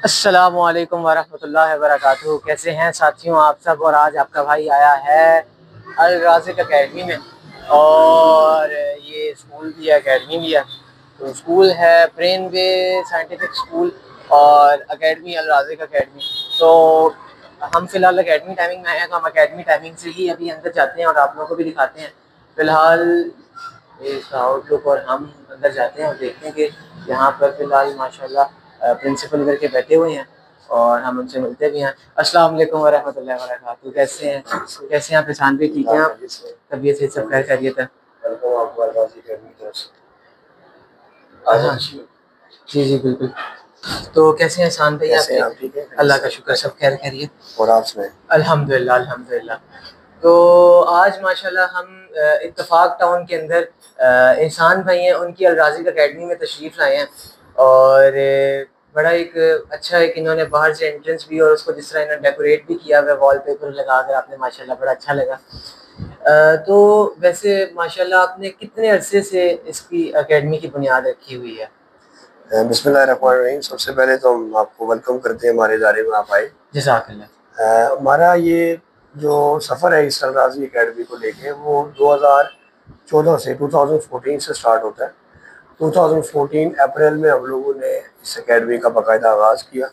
अस्सलामुअलैकुम वरहमतुल्लाहि वबरकातुहू। कैसे हैं साथियों आप सब। और आज आपका भाई आया है अल राज़िक अकेडमी में, और ये स्कूल भी है, अकेडमी भी है। तो स्कूल है ब्रेन वे साइंटिफिक स्कूल और अकेडमी अल राज़िक अकेडमी। तो हम फ़िलहाल अकेडमी टाइमिंग में आए हैं, तो हम अकेडमी टाइमिंग से ही अभी अंदर जाते हैं और आप लोगों को भी दिखाते हैं। फ़िलहाल इसका आउटलुक, और हम अंदर जाते हैं और देखते हैं कि यहाँ पर फ़िलहाल माशाल्लाह प्रिंसिपल करके बैठे हुए हैं और हम उनसे मिलते भी हैं। अस्सलाम वालेकुम वरहमतुल्लाहि वबरकातुहू। कैसे हैं? कैसे हैं आप? एहसान भी ठीक हैं आप? तबीयत से सब खैर खैरियत है? हाँ जी जी बिल्कुल। तो कैसे हैं एहसान भाई आप? ठीक है, अल्लाह का शुक्र, सब खैर खैरियत। और आप सुनाएं? अल्हम्दुलिल्लाह अल्हम्दुलिल्लाह। तो आज माशाल्लाह हम इत्तेफाक टाउन के अंदर एहसान भाई हैं, उनकी अल राज़िक अकेडमी में तशरीफ़ लाए हैं। और बड़ा एक अच्छा एक इन्होंने बाहर से एंट्रेंस भी, और उसको जिस तरह इन्होंने डेकोरेट भी किया हुआ है वॉलपेपर लगा कर, आपने माशाल्लाह बड़ा अच्छा लगा। तो वैसे माशाल्लाह आपने कितने अरसे से इसकी अकेडमी की बुनियाद रखी हुई है? बिस्मिल्लाहिर्रहमानिर्रहीम। सबसे पहले तो हम आपको वेलकम करते हैं, हमारे इदारे में आप आए। जज़ाकल्लाह। हमारा ये जो सफ़र है इस अल राज़ी अकेडमी को लेके, वो 2014 से 2014 से स्टार्ट होता है। 2014 अप्रैल में हम लोगों ने इस अकेडमी का बाकायदा आगाज़ किया।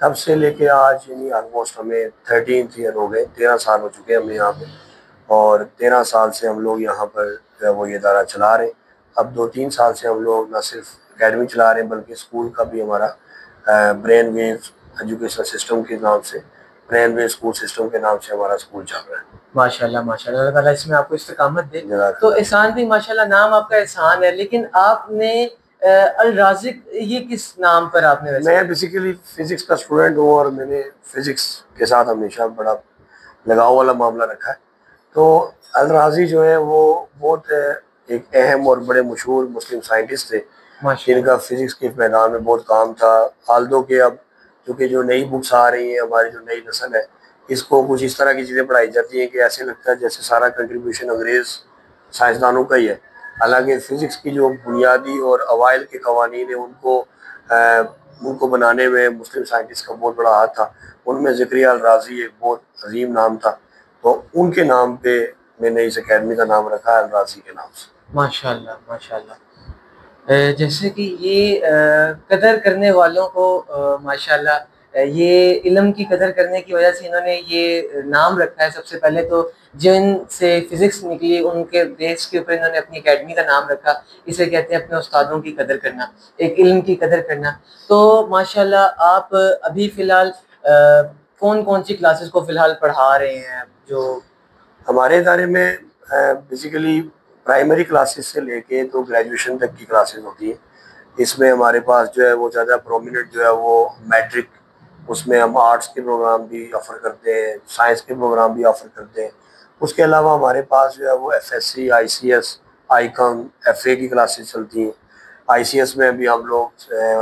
तब से लेके आज यानी ऑलमोस्ट हमें 13 ईयर हो गए, 13 साल हो चुके हैं हमें यहाँ पे। और 13 साल से हम लोग यहाँ पर जो है वो ये इदारा चला रहे हैं। अब 2-3 साल से हम लोग न सिर्फ अकेडमी चला रहे हैं, बल्कि स्कूल का भी हमारा ब्रेन वेव एजुकेशन सिस्टम के नाम से, ब्रेन वेव स्कूल सिस्टम के नाम से हमारा स्कूल चल रहा है। माशाल्लाह माशाल्लाह, अल्लाह ताला इसमें आपको इस्तिकामत दे। तो एहसान भी माशाल्लाह, नाम आपका एहसान है, लेकिन आपने अल राज़िक ये किस नाम पर आपने? मैं बेसिकली फ़िज़िक्स का स्टूडेंट हूँ और मैंने फ़िज़िक्स के साथ हमेशा बड़ा लगाव वाला मामला रखा है। तो अल राज़ी जो है वो बहुत एक अहम और बड़े मशहूर मुस्लिम साइंटिस्ट थे, जिनका फ़िज़िक्स के मैदान में बहुत काम था। हाल के अब चूँकि जो नई बुक्स आ रही हैं, हमारी जो नई नस्ल है, इसको कुछ इस तरह की चीज़ें पढ़ाई जाती हैं कि ऐसे लगता है जैसे सारा कंट्रीब्यूशन अंग्रेज़ साइंसदानों का ही है। हालांकि फ़िज़िक्स की जो बुनियादी और अवाइल के कवानीन हैं, उनको बनाने में मुस्लिम साइंटिस्ट का बहुत बड़ा हाथ था। उनमें ज़करिया अल राज़ी एक बहुत अजीम नाम था, तो उनके नाम पे मैंने इस अकेडमी का नाम रखा है अल राज़ी के नाम से। माशाल्लाह माशाल्लाह। जैसे कि ये कदर करने वालों को माशाल्लाह, ये इल्म की कदर करने की वजह से इन्होंने ये नाम रखा है। सबसे पहले तो जिनसे फ़िज़िक्स निकली, उनके बेस के ऊपर इन्होंने अपनी अकेडमी का नाम रखा। इसे कहते हैं अपने उस्तादों की कदर करना, एक इल्म की कदर करना। तो माशाल्लाह आप अभी फ़िलहाल कौन-कौन सी क्लासेस को फ़िलहाल पढ़ा रहे हैं? जो हमारे इदारे में बेसिकली प्राइमरी क्लासेस से लेके तो ग्रेजुएशन तक की क्लासेस होती हैं। इसमें हमारे पास जो है वो ज़्यादा प्रोमिनेंट जो है वो मैट्रिक, उसमें हम आर्ट्स के प्रोग्राम भी ऑफ़र करते हैं, साइंस के प्रोग्राम भी ऑफ़र करते हैं। उसके अलावा हमारे पास जो है वो एफएससी, आईसीएस, आईकॉम, एफए की क्लासेस चलती हैं। आईसीएस में भी हम लोग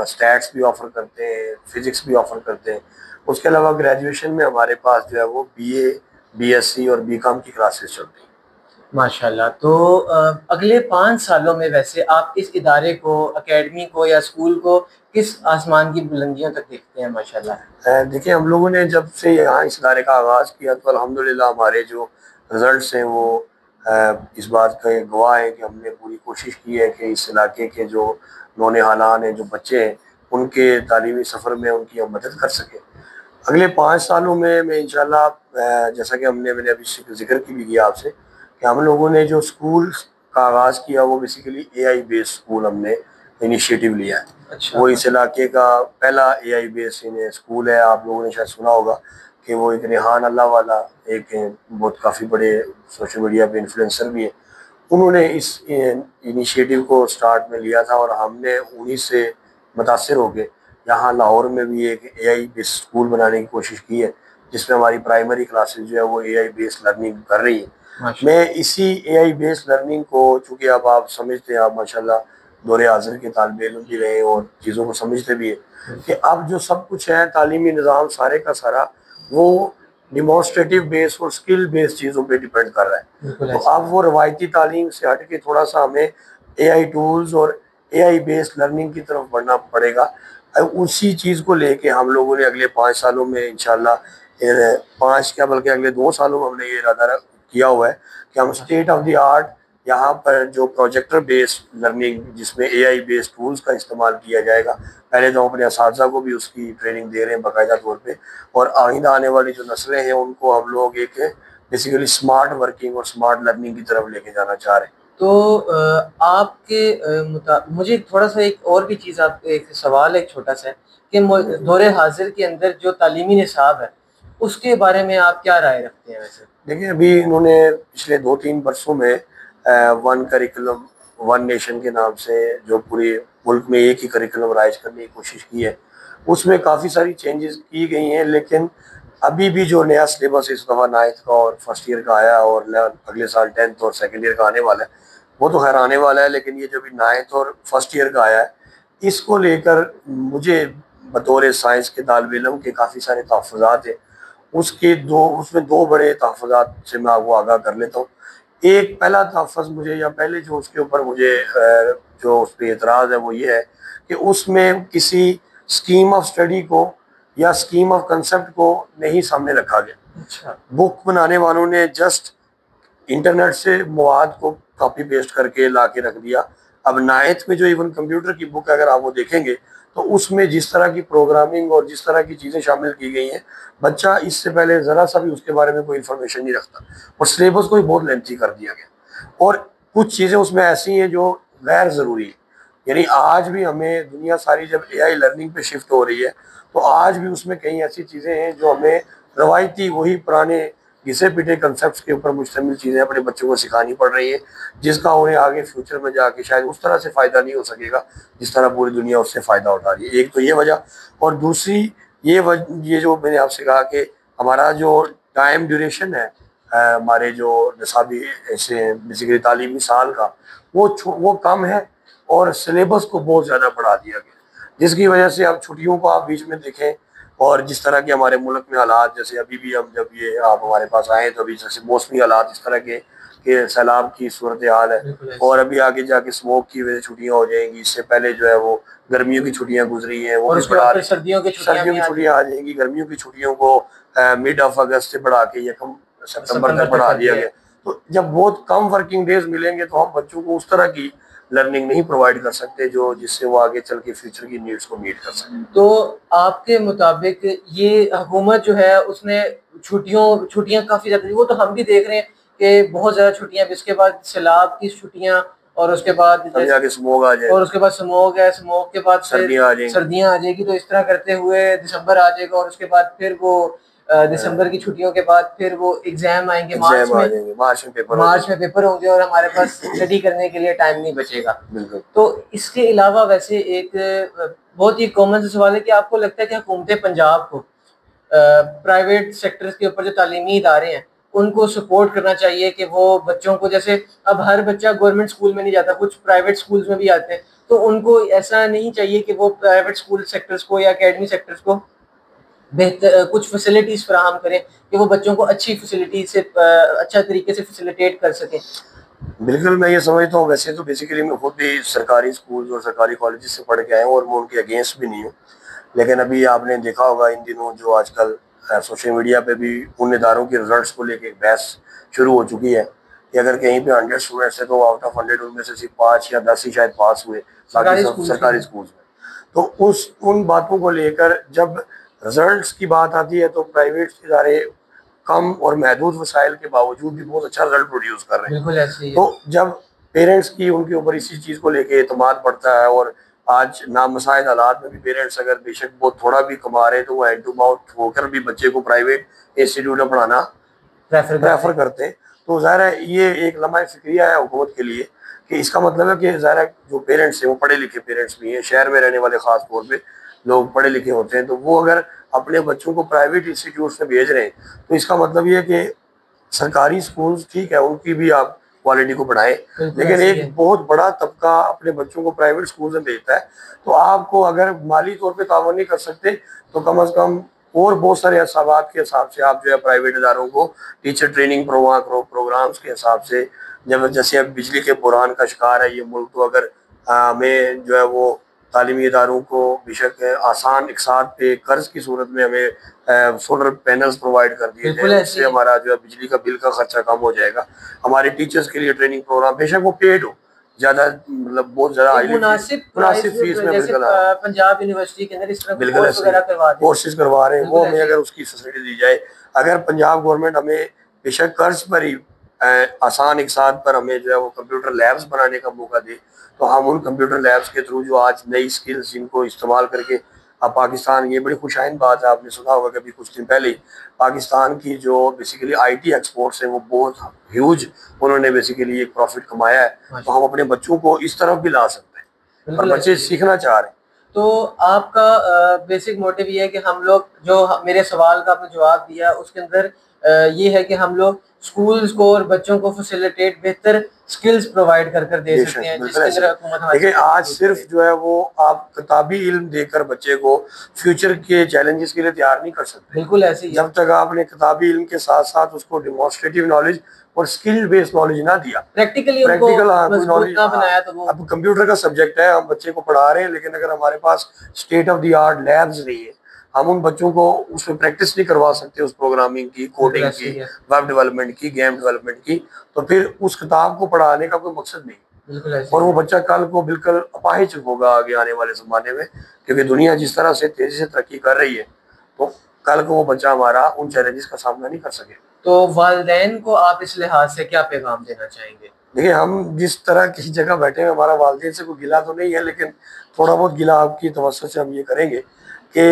स्टैट्स भी ऑफ़र करते हैं, फ़िज़िक्स भी ऑफ़र करते हैं। उसके अलावा ग्रेजुएशन में हमारे पास जो है वो बीए, बीएससी और बीकॉम की क्लासेस चलती हैं। माशाल्लाह। तो अगले 5 सालों में वैसे आप इस इदारे को, अकेडमी को या स्कूल को किस आसमान की बुलंदियों तक देखते हैं माशाल्लाह? देखिए, हम लोगों ने जब से यहाँ इस इदारे का आगाज़ किया तो अल्हम्दुलिल्लाह हमारे जो रिज़ल्ट्स हैं वो इस बात का एक गवाह है कि हमने पूरी कोशिश की है कि इस इलाके के जो नौनिहालान हैं, जो बच्चे हैं, उनके तालीमी सफ़र में उनकी हम मदद कर सकें। अगले 5 सालों में मैं इंशाल्लाह जैसा कि मैंने अभी ज़िक्र की भी किया आपसे कि हम लोगों ने जो स्कूल का आगाज़ किया वो बेसिकली एआई बेस्ड स्कूल हमने इनिशिएटिव लिया है। अच्छा। वो इस इलाके का पहला एआई बेस्ड स्कूल है। आप लोगों ने शायद सुना होगा कि वो एक रेहान अल्लाह वाला एक बहुत काफ़ी बड़े सोशल मीडिया पे इन्फ्लुएंसर भी है। उन्होंने इस इनिशिएटिव को स्टार्ट में लिया था और हमने उन्हीं से मुतासिर होकर यहाँ लाहौर में भी एक एआई बेस्ड स्कूल बनाने की कोशिश की है, जिसमें हमारी प्राइमरी क्लासेस जो है वो एआई बेस्ड लर्निंग कर रही है। मैं इसी एआई बेस्ड लर्निंग को, चूँकि अब आप समझते हैं, आप माशाल्लाह दौरे हाज़िर के तालिब इल्म भी रहे और चीज़ों को समझते भी है कि अब जो सब कुछ है तालीमी निज़ाम सारे का सारा वो डिमॉन्स्ट्रेटिव बेस और स्किल बेस्ड चीज़ों पे डिपेंड कर रहा है। तो अब वो रवायती तालीम से हट के थोड़ा सा हमें एआई टूल्स और एआई बेस्ड लर्निंग की तरफ बढ़ना पड़ेगा। उसी चीज़ को लेके हम लोगों ने अगले 5 सालों में इंशाल्लाह, 5 क्या बल्कि अगले 2 सालों में हमने ये इरादा किया हुआ है कि हम स्टेट ऑफ द आर्ट यहाँ पर जो प्रोजेक्टर बेस्ड लर्निंग जिसमें एआई बेस्ड टूल्स का इस्तेमाल किया जाएगा, पहले तो हम अपने असातिज़ा को भी उसकी ट्रेनिंग दे रहे हैं बाकायदा तौर पे, और आइंदा आने वाली जो नस्लें हैं उनको हम लोग एक बेसिकली स्मार्ट वर्किंग और स्मार्ट लर्निंग की तरफ लेके जाना चाह रहे हैं। तो आपके मुझे थोड़ा सा एक और भी चीज़, आप एक सवाल एक छोटा सा है कि दौरे हाजिर के अंदर जो तालीमी निसाब है उसके बारे में आप क्या राय रखते हैं वैसे? देखिए, अभी इन्होंने पिछले 2-3 वर्षों में वन करिकुलम वन नेशन के नाम से जो पूरे मुल्क में एक ही करिकुलम राइज करने की कोशिश की है, उसमें काफ़ी सारी चेंजेस की गई हैं, लेकिन अभी भी जो नया सिलेबस इस दफ़ा 9th का और फर्स्ट ईयर का आया और अगले साल 10th और सेकेंड ईयर का आने वाला है, वो तो खैर आने वाला है, लेकिन ये जो भी 9th और फर्स्ट ईयर का आया है, इसको लेकर मुझे बतौर साइंस के तालिब इल्म के काफ़ी सारे तहफ़्फ़ुज़ात हैं। उसमें दो बड़े तहफ़्फ़ुज़ात से मैं आपको आगाह कर लेता हूँ। एक पहला तहफ़्फ़ुज़ मुझे, या पहले जो उसके ऊपर मुझे जो उस पर एतराज़ है वो ये है कि उसमें किसी स्कीम ऑफ स्टडी को या स्कीम ऑफ कंसेप्ट को नहीं सामने रखा गया। अच्छा। बुक बनाने वालों ने जस्ट इंटरनेट से मवाद को कॉपी पेस्ट करके ला के रख दिया। अब 9th में जो इवन कंप्यूटर की बुक अगर आप वो देखेंगे तो उसमें जिस तरह की प्रोग्रामिंग और जिस तरह की चीज़ें शामिल की गई हैं, बच्चा इससे पहले ज़रा सा भी उसके बारे में कोई इन्फॉर्मेशन नहीं रखता, और सिलेबस को भी बहुत लेंथी कर दिया गया, और कुछ चीज़ें उसमें ऐसी हैं जो गैर ज़रूरी है। यानी आज भी हमें दुनिया सारी जब एआई लर्निंग पे शिफ्ट हो रही है, तो आज भी उसमें कई ऐसी चीज़ें हैं जो हमें रवायती वही पुराने घिसे पिटे कंसेप्ट के ऊपर मुश्तमिल चीज़ें अपने बच्चों को सिखानी पड़ रही है, जिसका उन्हें आगे फ्यूचर में जाके शायद उस तरह से फ़ायदा नहीं हो सकेगा जिस तरह पूरी दुनिया उससे फ़ायदा उठा रही है। एक तो ये वजह, और दूसरी ये जो मैंने आपसे कहा कि हमारा जो टाइम ड्यूरेशन है हमारे जो निसाबी ऐसे बेसिकली तालीमी साल का, वो कम है, और सिलेबस को बहुत ज़्यादा बढ़ा दिया गया, जिसकी वजह से अब छुट्टियों को आप बीच में देखें, और जिस तरह के हमारे मुल्क में हालात, जैसे अभी भी हम जब ये आप हमारे पास आए तो अभी जैसे मौसमी हालात इस तरह के सैलाब की सूरत हाल है, और अभी आगे जाके स्मोक की वजह से छुट्टियाँ हो जाएंगी। इससे पहले जो है वो गर्मियों की छुट्टियाँ गुजरी हैं, वो भी बढ़ा, सर्दियों की छुट्टियाँ आ जाएंगी। गर्मियों की छुट्टियों को मिड ऑफ अगस्त से बढ़ा के 1 सितंबर तक बढ़ा दिया गया। तो जब बहुत कम वर्किंग डेज मिलेंगे तो हम बच्चों को उस तरह की लर्निंग नहीं प्रोवाइड कर सकते जो जिससे वो आगे चल के फ्यूचर की नीड्स को मीट कर सकें। तो आपके मुताबिक ये हुकूमत जो है उसने छुट्टियां काफ़ी ज़्यादा, वो तो हम भी देख रहे हैं कि बहुत ज़्यादा छुट्टियां, उसके बाद सैलाब की छुट्टियां, और उसके बाद स्मोग आ जाए, और उसके बाद स्मोग है, स्मोग के बाद सर्दियाँ आ जाएगी। तो इस तरह करते हुए दिसंबर आ जाएगा, और उसके बाद फिर वो दिसंबर की छुट्टियों के बाद फिर वो एग्जाम आएंगे मार्च में पेपर होंगे, और हमारे पास स्टडी करने के लिए टाइम नहीं बचेगा। तो इसके अलावा वैसे एक बहुत ही कॉमन सा सवाल है कि आपको लगता है कि हुकूमत पंजाब को प्राइवेट सेक्टर्स के ऊपर जो तालीमी इदारे हैं उनको सपोर्ट करना चाहिए कि वो बच्चों को, जैसे अब हर बच्चा गवर्नमेंट स्कूल में नहीं जाता, कुछ प्राइवेट स्कूल्स में भी आते हैं, तो उनको ऐसा नहीं चाहिए कि वो प्राइवेट स्कूल सेक्टर्स को या एकेडमी सेक्टर्स को बेहतर कुछ फैसिलिटीज़ फराहम करें कि वो बच्चों को अच्छी फैसिलिटी से अच्छा तरीके से फैसिलिटेट कर सकें? बिल्कुल, मैं ये समझता हूँ। वैसे तो बेसिकली मैं खुद भी सरकारी स्कूल और सरकारी कॉलेज से पढ़ के आया हूँ, और मैं उनके अगेंस्ट भी नहीं हूँ, लेकिन अभी आपने देखा होगा इन दिनों जो आजकल सोशल मीडिया पे भी उन इदारों के रिजल्ट्स को लेके एक बहस शुरू हो चुकी है कि अगर कहीं पे 100 स्टूडेंट्स है तो आउट ऑफ 100 उनमें से सिर्फ 5 या 10 ही शायद पास हुए, बाकी सब सरकारी स्कूल में। तो उन बातों को लेकर जब रिजल्ट्स की बात आती है तो प्राइवेट इदारे कम और महदूद वसाइल के बावजूद भी बहुत अच्छा रिजल्ट प्रोड्यूस कर रहे हैं। बिल्कुल ऐसे ही है। तो जब पेरेंट्स की उनके ऊपर इसी चीज़ को लेके एतमाद बढ़ता है, और आज नामसाइद हालात में भी पेरेंट्स अगर बेशक बहुत थोड़ा भी कमा रहे हैं तो वो हैंड टू माउथ होकर भी बच्चे को प्राइवेट इंस्टीट्यूट में पढ़ाना प्रेफर करते हैं। तो ज़ाहिर है ये एक लम्हा फिक्रिया है हुकूमत के लिए कि इसका मतलब है कि ज़ाहिर है जो पेरेंट्स हैं वो पढ़े लिखे पेरेंट्स भी हैं, शहर में रहने वाले ख़ास तौर पे लोग पढ़े लिखे होते हैं, तो वो अगर अपने बच्चों को प्राइवेट इंस्टीट्यूट में भेज रहे हैं तो इसका मतलब ये है कि सरकारी स्कूल्स ठीक है उनकी भी आप क्वालिटी को बढ़ाएं, लेकिन एक बहुत बड़ा तबका अपने बच्चों को प्राइवेट स्कूल में भेजता है, तो आपको अगर माली तौर पे तावन नहीं कर सकते तो कम अज़ कम और बहुत सारे असबाब के हिसाब से आप जो है प्राइवेट इदारों को टीचर ट्रेनिंग प्रोग्राम्स के हिसाब से, जब जैसे अब बिजली के बुरान का शिकार है ये मुल्क, तो अगर हमें जो है वो तालीमी इदारों को बेशक आसान इकसार पे कर्ज की सूरत में हमें सोलर पैनल्स प्रोवाइड कर दिए जाए, उससे हमारा जो है बिजली का बिल का खर्चा कम हो जाएगा। हमारे टीचर्स के लिए ट्रेनिंग प्रोग्राम बेशक वो पेड हो, ज्यादा मतलब बहुत ज्यादा मुनासिब फीस में बिल्कुल पंजाब यूनिवर्सिटी के अंदर इस तरह बिल्कुल कोर्सेज करवा रहे हैं, वो हमें अगर उसकी फैसिलिटी दी जाए। अगर पंजाब गवर्नमेंट हमें बेशक कर्ज पर ही आसान इकसार पर हमें जो है वो कंप्यूटर लैब्स बनाने का मौका दे, तो हम उन कंप्यूटर लैब्स के थ्रू जो आज नई स्किल्स जिनको इस्तेमाल करके अब पाकिस्तान, ये बड़ी खुशाइन बात है, आपने सुना होगा कभी कुछ दिन पहले पाकिस्तान की जो बेसिकली आईटी एक्सपोर्ट्स है वो बहुत ह्यूज उन्होंने बेसिकली एक प्रॉफिट कमाया है। तो हम अपने बच्चों को इस तरफ भी ला सकते हैं और बच्चे सीखना चाह रहे हैं। तो आपका बेसिक मोटिव ये है कि हम लोग, जो मेरे सवाल का आपने जवाब दिया उसके अंदर ये है कि हम लोग स्कूल्स को और बच्चों को फैसिलिटेट बेहतर स्किल्स प्रोवाइड कर दे सकते हैं, जिसके अंदर हुकूमत देखिए आज सिर्फ जो है वो आप किताबी इल्म देकर बच्चे को फ्यूचर के चैलेंजेस के लिए तैयार नहीं कर सकते। बिल्कुल ऐसे ही जब तक आपने किताबी इल्म के साथ साथ उसको डेमोन्स्ट्रेटिव नॉलेज और स्किल बेस्ड नॉलेज ना दिया, प्रैक्टिकल नॉलेज ना बनाया, तो वो अब कंप्यूटर का सब्जेक्ट है, हम बच्चे को पढ़ा रहे हैं, लेकिन अगर हमारे पास state of the art labs नहीं है, हम उन बच्चों को उसमें प्रैक्टिस नहीं करवा सकते उस प्रोग्रामिंग की, कोडिंग की, वेब डेवलपमेंट की, गेम डेवलपमेंट की, तो फिर उस किताब को पढ़ाने का कोई मकसद नहीं। और वो बच्चा कल को बिल्कुल अपाहिज होगा आगे आने वाले ज़माने में, क्योंकि दुनिया जिस तरह से तेजी से तरक्की कर रही है, तो कल को वो बच्चा हमारा उन चैलेंजेस का सामना नहीं कर सके। तो वालिदैन को आप इस लिहाज से क्या पैगाम देना चाहेंगे? देखिए हम जिस तरह किसी जगह बैठे हैं, हमारा वालिदैन से कोई गिला तो नहीं है, लेकिन थोड़ा बहुत गिला आपकी तवज्जो से हम ये करेंगे कि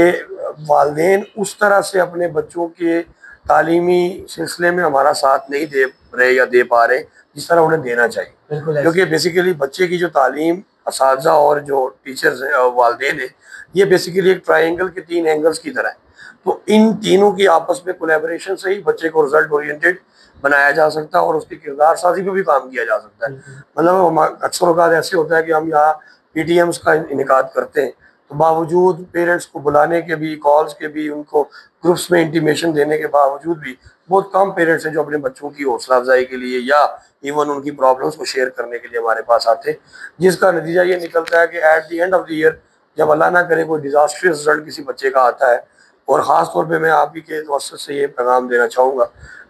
वालिदैन उस तरह से अपने बच्चों के तालीमी सिलसिले में हमारा साथ नहीं दे रहे या दे पा रहे जिस तरह उन्हें देना चाहिए। क्योंकि बेसिकली बच्चे की जो तालीम, असातिज़ा और जो टीचर्स हैं, वालिदैन हैं, ये बेसिकली एक ट्रायंगल के 3 एंगल्स की तरह है। तो इन तीनों की आपस में कोलैबोरेशन से ही बच्चे को रिजल्ट ओरिएंटेड बनाया जा सकता है और उसकी किरदार साजी पे भी काम किया जा सकता है। मतलब अक्सर औक़ात ऐसे होता है कि हम यहाँ पीटीएम्स का इनेकाद करते हैं, तो बावजूद पेरेंट्स को बुलाने के भी, कॉल्स के भी, उनको ग्रुप्स में इंटीमेशन देने के बावजूद भी बहुत कम पेरेंट्स हैं जो अपने बच्चों की हौसला अफजाई के लिए या इवन उनकी प्रॉब्लम्स को शेयर करने के लिए हमारे पास आते हैं, जिसका नतीजा ये निकलता है कि at the end of the year जब अल्लाह ना करे कोई डिजास्ट्रियस रिजल्ट किसी बच्चे का आता है, और ख़ास तौर पे मैं आप ही के वसत से ये पैगाम देना चाहूँगा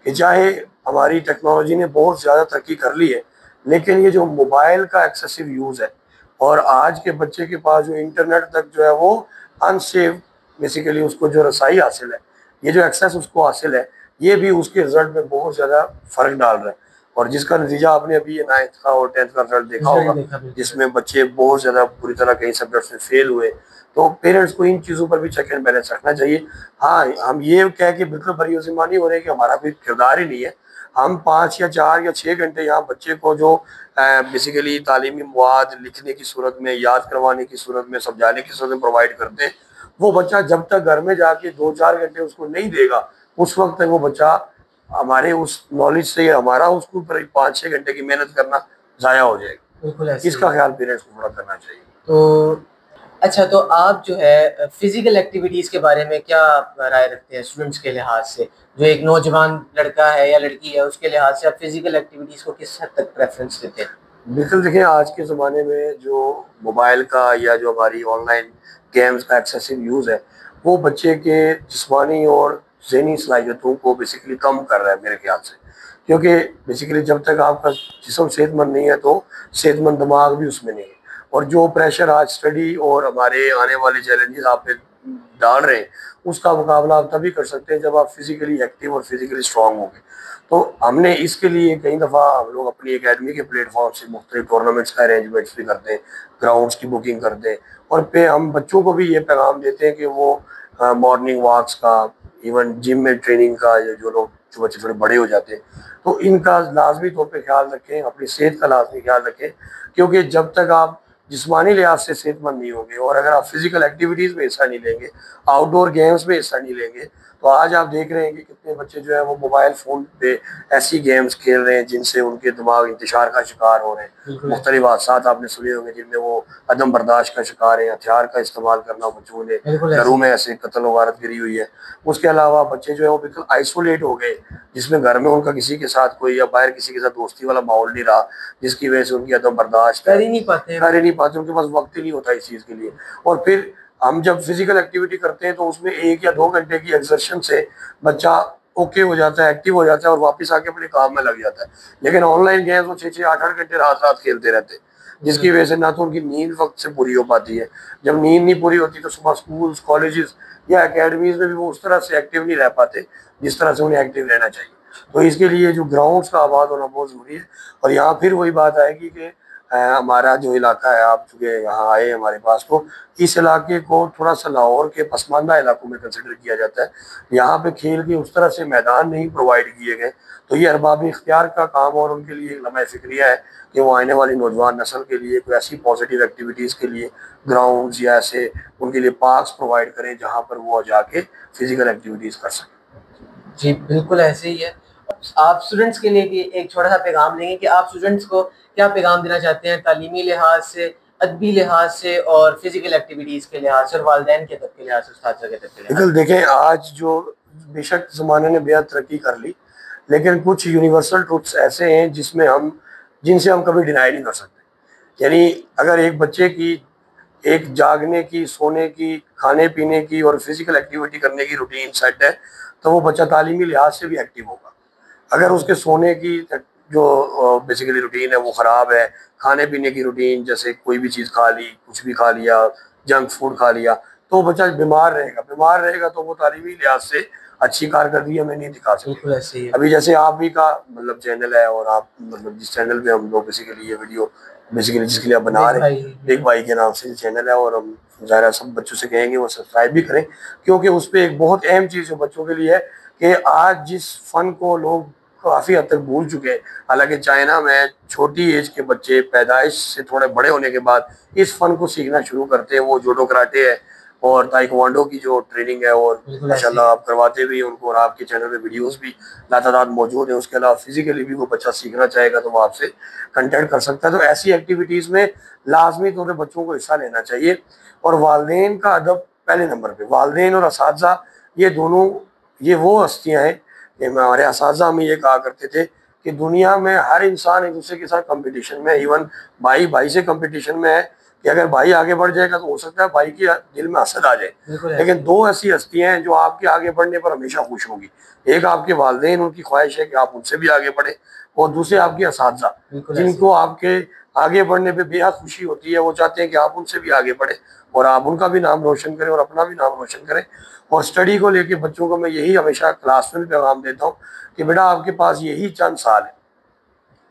कि चाहे हमारी टेक्नोलॉजी ने बहुत ज़्यादा तरक्की कर ली है, लेकिन ये जो मोबाइल का एक्सेसिव यूज़ है और आज के बच्चे के पास जो इंटरनेट तक जो है वो अनसेफ बेसिकली उसको जो रसाई हासिल है, ये जो एक्सेस उसको हासिल है, ये भी उसके रिजल्ट में बहुत ज़्यादा फ़र्क डाल रहा है। और जिसका नतीजा आपने अभी ये 9th का और 10th का रिजल्ट देखा होगा, जिसमें बच्चे बहुत ज़्यादा बुरी तरह कई सब्जेक्ट्स में फेल हुए। तो पेरेंट्स को इन चीज़ों पर भी चेक एंड बैलेंस रखना चाहिए। हाँ, हम ये कह के बिल्कुल बरीउज़्ज़मानी हो रहे हैं कि हमारा कोई किरदार ही नहीं है। हम 5 या 4 या 6 घंटे यहाँ बच्चे को जो बेसिकली तालीमी मवाद लिखने की सूरत में, याद करवाने की सूरत में, समझाने की सूरत में प्रोवाइड करते हैं, वो बच्चा जब तक घर में जाके 2-4 घंटे उसको नहीं देगा, उस वक्त तक वो बच्चा हमारे उस नॉलेज से, हमारा उसके ऊपर 5-6 घंटे की मेहनत करना ज़ाया हो जाएगा। इसका ख्याल पेरेंट्स को थोड़ा करना चाहिए। तो अच्छा, तो आप जो है फिजिकल एक्टिविटीज़ के बारे में क्या राय रखते हैं स्टूडेंट्स के लिहाज से? जो एक नौजवान लड़का है या लड़की है, उसके लिहाज से आप फिजिकल एक्टिविटीज़ को किस हद तक प्रेफरेंस देते हैं? बिल्कुल, देखिए आज के ज़माने में जो मोबाइल का या जो हमारी ऑनलाइन गेम्स का एक्सेसिव यूज़ है, वो बच्चे के जिस्मानी और ज़हनी सलाहियतों को बेसिकली कम कर रहा है मेरे ख्याल से। क्योंकि बेसिकली जब तक आपका जिस्म सेहतमंद नहीं है, तो सेहतमंद दिमाग भी उसमें नहीं है। और जो प्रेशर आज स्टडी और हमारे आने वाले चैलेंजेस आप पे डाल रहे हैं, उसका मुकाबला आप तभी कर सकते हैं जब आप फिजिकली एक्टिव और फिजिकली स्ट्रांग होंगे। तो हमने इसके लिए कई दफ़ा हम लोग अपनी एकेडमी के प्लेटफॉर्म से मुख्तलिफ टूर्नामेंट्स का अरेंजमेंट्स भी करते हैं, ग्राउंड्स की बुकिंग करते हैं, और पे हम बच्चों को भी ये पैगाम देते हैं कि वो मॉर्निंग वॉक्स का, इवन जिम में ट्रेनिंग का, या जो बच्चे थोड़े बड़े हो जाते हैं, तो इनका लाजमी तौर पर ख्याल रखें, अपनी सेहत का लाजमी ख्याल रखें। क्योंकि जब तक आप जिस्मानी लिहाज से सेहतमंद नहीं होंगे और अगर आप फिजिकल एक्टिविटीज़ में हिस्सा नहीं लेंगे, आउटडोर गेम्स में हिस्सा नहीं लेंगे, तो आज आप देख रहे हैं कि कितने बच्चे जो है वो मोबाइल फ़ोन पे ऐसी गेम्स खेल रहे हैं जिनसे उनके दिमाग इंतशार का शिकार हो रहे हैं। मुख्तलिफ हादसात आपने सुने होंगे जिनमें वो अदम बर्दाश्त का शिकार है, हथियार का इस्तेमाल करना बच्चों ने, घरों में ऐसे कत्ल वारत गिरी हुई है। उसके अलावा बच्चे जो है वो बिल्कुल आइसोलेट हो गए, जिसमें घर में उनका किसी के साथ कोई या बाहर किसी के साथ दोस्ती वाला माहौल नहीं रहा, जिसकी वजह से उनकी अदम बर्दाश्त कर ही नहीं पाते, उनके पास वक्त ही नहीं होता इस चीज़ के लिए। और फिर हम जब फिजिकल एक्टिविटी करते हैं तो उसमें 1 या 2 घंटे की एक्सर्शन से बच्चा ओके हो जाता है, एक्टिव हो जाता है और वापस आके अपने काम में लग जाता है। लेकिन ऑनलाइन गेम्स वो 6-6, 8-8 घंटे रात रात खेलते रहते हैं, जिसकी वजह से ना तो उनकी नींद वक्त से पूरी हो पाती है। जब नींद नहीं पूरी होती तो सुबह स्कूल्स, कॉलेजेस या एकेडमीज में भी वो उस तरह से एक्टिव नहीं रह पाते जिस तरह से उन्हें एक्टिव रहना चाहिए। तो इसके लिए जो ग्राउंड्स का आबाद होना बहुत ज़रूरी है। और यहाँ फिर वही बात आएगी कि हमारा जो इलाका है, आप चूँकि यहाँ आए हमारे पास, तो इस इलाके को थोड़ा सा लाहौर के पसमानदा इलाकों में कंसिडर किया जाता है। यहाँ पे खेल के उस तरह से मैदान नहीं प्रोवाइड किए गए, तो ये अरबाब इख्तियार का काम और उनके लिए लम्हा फ़िक्रिया है कि वो आने वाली नौजवान नस्ल के लिए कोई ऐसी पॉजिटिव एक्टिविटीज़ के लिए ग्राउंड्स या ऐसे उनके लिए पार्क्स प्रोवाइड करें जहाँ पर वो जाके फिजिकल एक्टिविटीज़ कर सकें। जी बिल्कुल ऐसे ही है। आप स्टूडेंट्स के लिए भी एक छोटा सा पैगाम देंगे कि आप स्टूडेंट्स को क्या पैगाम देना चाहते हैं तालीमी लिहाज से, अदबी लिहाज से और फिजिकल एक्टिविटीज़ के लिहाज से और वालिदैन के अदब के लिहाज से, उस्ताद के अदब के लिहाज से? देखें, आज जो बेशक ज़माने ने बेहद तरक्की कर ली, लेकिन कुछ यूनिवर्सल ट्रुथ्स ऐसे हैं जिनसे हम कभी डिनाई नहीं कर सकते। यानी अगर एक बच्चे की एक जागने की, सोने की, खाने पीने की और फिजिकल एक्टिविटी करने की रूटीन सेट है तो वो बच्चा तालीमी लिहाज से भी एक्टिव होगा। अगर उसके सोने की जो बेसिकली रूटीन है वो ख़राब है, खाने पीने की रूटीन जैसे कोई भी चीज़ खा ली, कुछ भी खा लिया, जंक फूड खा लिया, तो बच्चा बीमार रहेगा तो वो तालीमी लिहाज से अच्छी कारकर्दगी हमें नहीं दिखा सकते। अभी जैसे आप ही का मतलब चैनल है और आप मतलब जिस चैनल पे हम लोग बेसिकली ये वीडियो बेसिकली जिसके लिए आप बना रहे हैं, बिग भाई के नाम से चैनल है, और हम ज़ाहिर सब बच्चों से कहेंगे वो सब्सक्राइब भी करें, क्योंकि उस पर एक बहुत अहम चीज़ जो बच्चों के लिए है कि आज जिस फ़न को लोग काफ़ी हद तक भूल चुके हैं। हालांकि चाइना में छोटी एज के बच्चे पैदाइश से थोड़े बड़े होने के बाद इस फ़न को सीखना शुरू करते हैं। वो जूडो कराटे है और ताइक्वांडो की जो ट्रेनिंग है और माशाल्लाह आप करवाते भी उनको, और आपके चैनल पे वीडियोस भी लातादाद मौजूद है। उसके अलावा फिजिकली भी वो बच्चा सीखना चाहेगा तो वो आपसे कंटेक्ट कर सकता है। तो ऐसी एक्टिविटीज़ में लाजमी तौर पर बच्चों को हिस्सा लेना चाहिए। और वालिदैन का अदब पहले नंबर पर, वालिदैन और असातिज़ा ये दोनों ये वो हस्तियाँ हैं कि हमारे असातिज़ा हमें ये कहा करते थे कि दुनिया में हर इंसान एक दूसरे के साथ कंपटीशन में, इवन भाई भाई से कंपटीशन में है कि अगर भाई आगे बढ़ जाएगा तो हो सकता है भाई के दिल में हसद आ जाए। लेकिन दो ऐसी हस्तियां हैं जो आपके आगे बढ़ने पर हमेशा खुश होगी। एक आपके वालिदैन, उनकी ख्वाहिश है कि आप उनसे भी आगे बढ़े, और दूसरे आपके असातिज़ा जिनको आपके आगे बढ़ने पे बेहद खुशी होती है। वो चाहते हैं कि आप उनसे भी आगे बढ़े और आप उनका भी नाम रोशन करें और अपना भी नाम रोशन करें। और स्टडी को लेके बच्चों को मैं यही हमेशा क्लास में पैगाम देता हूँ कि बेटा आपके पास यही चंद साल है,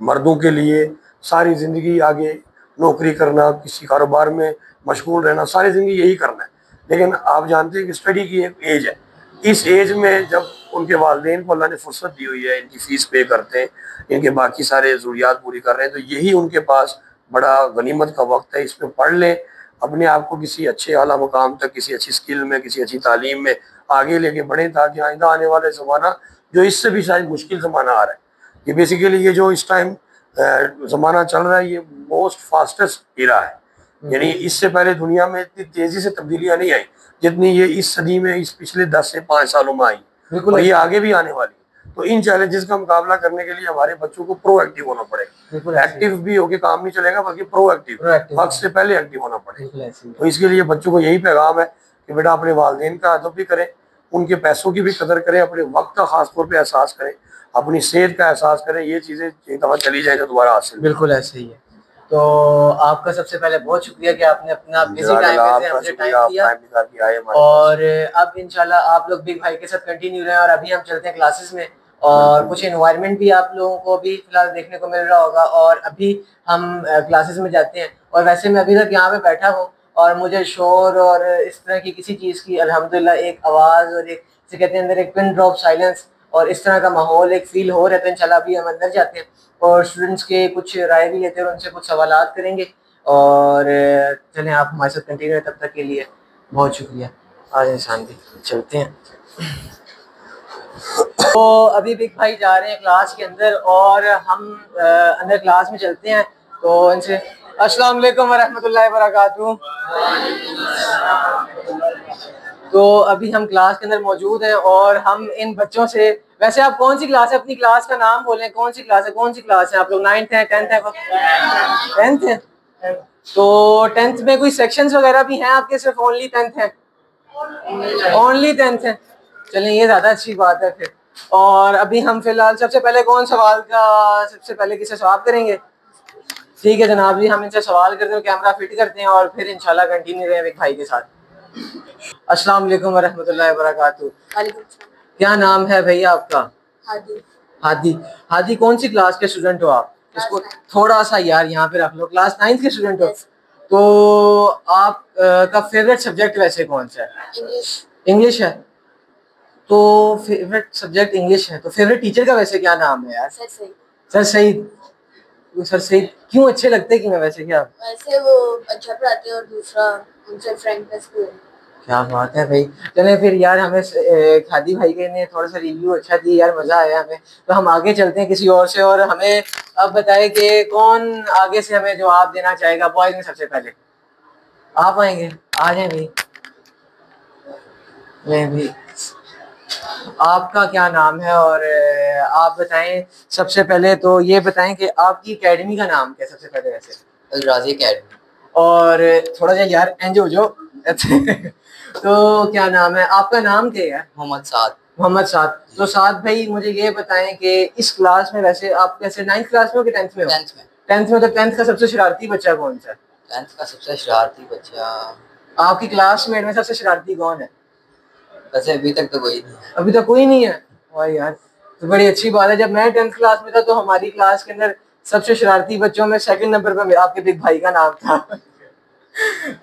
मर्दों के लिए सारी ज़िंदगी आगे नौकरी करना, किसी कारोबार में मशगूल रहना, सारी ज़िंदगी यही करना है। लेकिन आप जानते हैं कि स्टडी की एक एज है। इस एज में जब उनके वालिदैन को अल्लाह ने फुर्सत दी हुई है, इनकी फ़ीस पे करते हैं, इनके बाकी सारे ज़रूरियात पूरी कर रहे हैं, तो यही उनके पास बड़ा गनीमत का वक्त है। इसमें पढ़ लें, अपने आप को किसी अच्छे आला मुकाम तक, किसी अच्छी स्किल में, किसी अच्छी तालीम में आगे लेके बढ़ें, ताकि आइंदा आने वाले ज़माना जो इससे भी शायद मुश्किल ज़माना आ रहा है, ये बेसिकली ये जो इस टाइम ज़माना चल रहा है, ये मोस्ट फास्टेस्ट इरा है। यानी इससे पहले दुनिया में इतनी तेज़ी से तब्दीलियाँ नहीं आई जितनी ये इस सदी में, इस पिछले 10 से 5 सालों में आई। बिल्कुल, ये आगे भी आने वाली। तो इन चैलेंजेस का मुकाबला करने के लिए हमारे बच्चों को प्रोएक्टिव होना पड़ेगा। एक्टिव भी होके काम नहीं चलेगा, बल्कि प्रोएक्टिव वक्त से पहले एक्टिव होना पड़ेगा। तो इसके लिए बच्चों को यही पैगाम है कि बेटा अपने वालिदैन का अदब भी करें, उनके पैसों की भी कदर करें, अपने वक्त का खास तौर पर एहसास करें, अपनी सेहत का एहसास करें। ये चीज़ें एक दफ़ा चली जाए तो दोबारा हासिल। बिल्कुल ऐसे ही है। तो आपका सबसे पहले बहुत शुक्रिया कि आपने अपना बिजी टाइम में से हमसे टाइम दिया, और अब इंशाल्लाह आप लोग बिग भाई के साथ कंटिन्यू रहें। और अभी हम चलते हैं क्लासेस में, और कुछ एनवायरनमेंट भी आप लोगों को भी फिलहाल देखने को मिल रहा होगा। और अभी हम क्लासेस में जाते हैं। और वैसे मैं अभी तक यहाँ पे बैठा हूँ और मुझे शोर और इस तरह की किसी चीज़ की अल्हम्दुलिल्लाह एक आवाज़ और एक से कहते हैं अंदर एक पिन ड्रॉप साइलेंस और इस तरह का माहौल एक फील हो रहा है। तो इंशाल्लाह अभी हम अंदर जाते हैं और स्टूडेंट्स के कुछ राय भी लेते हैं और उनसे कुछ सवालात करेंगे। और चलें, आप हमारे साथ कंटिन्यू तब तक के लिए बहुत शुक्रिया। आज इंसान भी चलते हैं। तो अभी बिग भाई जा रहे हैं क्लास के अंदर और हम अंदर क्लास में चलते हैं। तो इनसे अस्सलाम वालेकुम वरहमतुल्लाहि वबरकातुहू। तो अभी हम क्लास के अंदर मौजूद हैं और हम इन बच्चों से, वैसे आप कौन सी क्लास है, अपनी क्लास का नाम बोलें, कौन सी क्लास है, कौन सी क्लास है आप लोग? 9th है, 10th है, 10th है? तो 10th में कोई सेक्शंस वगैरह भी हैं आपके, सिर्फ ओनली 10th है? ओनली 10th है। चलें, ये ज़्यादा अच्छी बात है फिर। और अभी हम फिलहाल सबसे पहले कौन सवाल का सबसे पहले किसे सवाल करेंगे? ठीक है जनाब जी, हम इनसे सवाल करते हैं, कैमरा फिट करते हैं और फिर इंशाल्लाह कंटिन्यू करें एक भाई के साथ। अस्सलाम वालेकुम वरहमतुल्लाहि वबरकातुहू। क्या नाम है भैया आपका? हादी। हादी। हादी, कौन सी क्लास के स्टूडेंट हो आप? इसको थोड़ा सा यार यहाँ पे रख लो। क्लास 9th के स्टूडेंट हो? तो आप का फेवरेट सब्जेक्ट वैसे कौन सा है? इंग्लिश। इंग्लिश है। तो फेवरेट सब्जेक्ट इंग्लिश है, तो फेवरेट टीचर का वैसे क्या नाम है यार? Sir Saeed. Sir Saeed. Sir Saeed क्यों अच्छे लगते हैं कि मैं वैसे क्या? वैसे वो अच्छा पढ़ाते हैं और दूसरा उनसे फ्रेंकनेस भी है। क्या बात है भाई। चले फिर यार, हमें खादी भाई के ने थोड़ा सा रिव्यू अच्छा दिया यार, मजा आया हमें। तो हम आगे चलते हैं किसी और से, और हमें अब बताए कि कौन आगे से हमें जवाब देना चाहेगा। बॉयज में सबसे पहले आप आएंगे? आ जाए भाई। नहीं भाई, आपका क्या नाम है और आप बताएं सबसे पहले। तो ये बताएं कि आपकी एकेडमी का नाम क्या है सबसे पहले वैसे? अल राजी एकेडमी। और थोड़ा सा यार एंज हो जो तो क्या नाम है आपका? नाम क्या है? मोहम्मद साद। मोहम्मद साद। तो साद भाई मुझे ये बताएं कि इस क्लास में वैसे आप कैसे 9th क्लास में हो कि 10th में हो? 10th में। 10th में। तो 10th का सबसे शरारती बच्चा कौन सा है? 10th का सबसे शरारती बच्चा आपकी क्लासमेट में सबसे शरारती कौन है? वैसे अभी तक तो कोई नहीं है। अभी तक कोई नहीं है? वाह यार, तो बड़ी अच्छी बात है। जब मैं 10th क्लास में था तो हमारी क्लास के अंदर सबसे शरारती बच्चों में 2nd नंबर पर आपके बिग भाई का नाम था।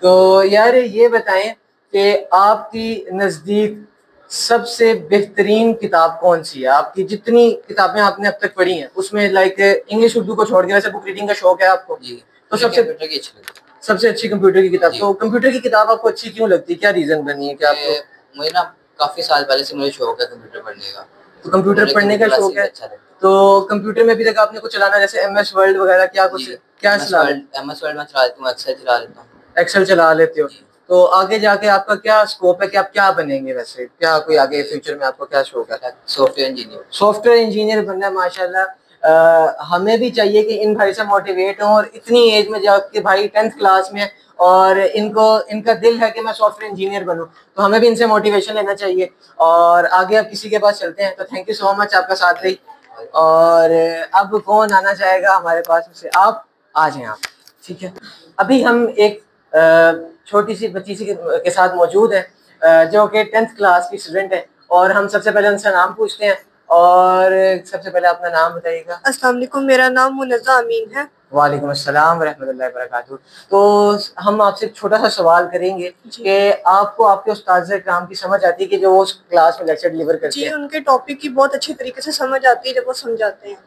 तो यार ये बताएं कि आपकी नज़दीक सबसे बेहतरीन किताब कौन सी है? आपकी जितनी किताबें आपने अब तक पढ़ी हैं उसमें, लाइक इंग्लिश उर्दू को छोड़ के, वैसे बुक रीडिंग का शौक है आपको? जी। तो सबसे कंप्यूटर की अच्छी लगती है। सबसे अच्छी कंप्यूटर की किताब। तो कंप्यूटर की किताब आपको अच्छी क्यों लगती है? क्या रीजन बनी है कि आपको? मुझे ना काफी साल पहले से मुझे शौक है कंप्यूटर पढ़ने का। तो कंप्यूटर पढ़ने का शौक है। अच्छा लगता है। तो कंप्यूटर में अभी तक आपने कुछ चलाना, जैसे MS वर्ड वगैरह, क्या कुछ क्या चला? MS वर्ड में चला लेता हूँ, एक्सेल चला लेता हूँ। एक्सेल चला लेते हो? तो आगे जाके आपका क्या स्कोप है कि आप क्या बनेंगे वैसे? क्या कोई आगे फ्यूचर में आपको क्या शौक है? Software engineer. सॉफ्टवेयर इंजीनियर बनना है, माशाल्लाह। हमें भी चाहिए कि इन भाई से मोटिवेट हों, और इतनी एज में जाके भाई 10th क्लास में और इनका दिल है कि मैं सॉफ्टवेयर इंजीनियर बनूं, तो हमें भी इनसे मोटिवेशन लेना चाहिए। और आगे अब किसी के पास चलते हैं। तो थैंक यू सो मच आपका साथ भाई। और अब कौन आना चाहेगा हमारे पास से? आप आ जाएं आप। ठीक है, अभी हम एक छोटी सी बच्ची सी के साथ मौजूद है जो कि 10th क्लास की स्टूडेंट है, और हम सबसे पहले उनसे नाम पूछते हैं। और सबसे पहले अपना नाम बताइएगा। अस्सलाम वालेकुम, मेरा नाम मुनज़्ज़ा अमीन है। वालेकुम अस्सलाम वरहमतुल्लाहि वबरकातुहू। तो हम आपसे एक छोटा सा सवाल करेंगे कि आपको आपके उस्ताद इकराम की समझ आती है कि जो वो उस क्लास में लेक्चर डिलीवर करते हैं? जी, उनके टॉपिक की बहुत अच्छी तरीके से समझ आती है जब वो समझाते हैं।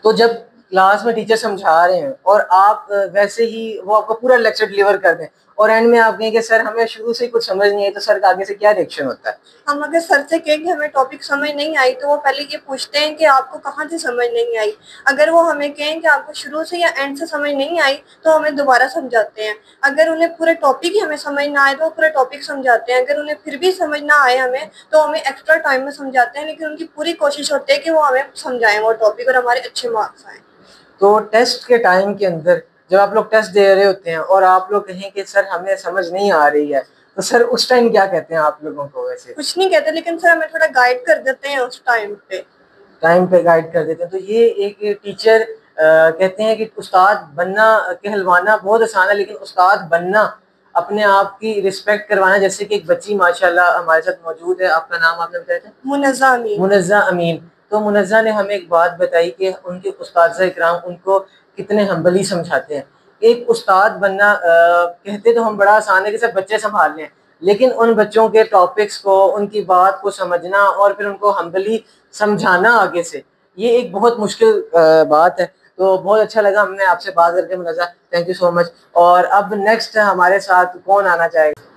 तो जब क्लास में टीचर समझा रहे हैं और आप वैसे ही वो आपको पूरा लेक्चर डिलीवर कर दें, और एंड में आप कहें कि सर हमें शुरू से ही कुछ समझ नहीं आई, तो सर का आगे से क्या रिएक्शन होता है? हम अगर सर से कहें कि हमें टॉपिक समझ नहीं आई, तो वो पहले ये पूछते हैं कि आपको कहाँ से समझ नहीं आई। अगर वो हमें कहें कि आपको शुरू से या एंड से समझ नहीं आई, तो हमें दोबारा समझाते हैं। अगर उन्हें पूरे टॉपिक ही हमें समझ ना आए तो वो पूरे टॉपिक समझाते हैं। अगर उन्हें फिर भी समझ ना आए हमें, तो हमें एक्स्ट्रा टाइम में समझाते हैं, लेकिन उनकी पूरी कोशिश होती है कि वो हमें समझाएं वो टॉपिक और हमारे अच्छे मार्क्स आए। तो टेस्ट के टाइम के अंदर जब आप लोग टेस्ट दे रहे होते हैं और आप लोग कहें कि सर हमें समझ नहीं आ रही है, तो सर उस टाइम क्या कहते हैं आप लोगों को? वैसे कुछ नहीं कहते, लेकिन सर हमें थोड़ा गाइड कर देते हैं उस टाइम पे गाइड कर देते हैं। तो ये एक टीचर कहते हैं कि उस्ताद बनना, कहलवाना बहुत आसान है, लेकिन उस्ताद बनना, अपने आप की रिस्पेक्ट करवाना। जैसे कि एक बच्ची माशाल्लाह हमारे साथ मौजूद है, आपका नाम आपने बताया था? मुनज़्ज़ा अमीन। मुनज़्ज़ा अमीन। तो मुनज़्ज़ा ने हमें एक बात बताई कि उनके उस्ताद इकराम उनको कितने हम्बली समझाते हैं। एक उस्ताद बनना कहते तो हम बड़ा आसान है कि सब बच्चे संभाल लें, लेकिन उन बच्चों के टॉपिक्स को, उनकी बात को समझना और फिर उनको हम्बली समझाना आगे से, ये एक बहुत मुश्किल बात है। तो बहुत अच्छा लगा हमने आपसे बात करके Munazza, thank you so much. और अब नेक्स्ट हमारे साथ कौन आना चाहेगा?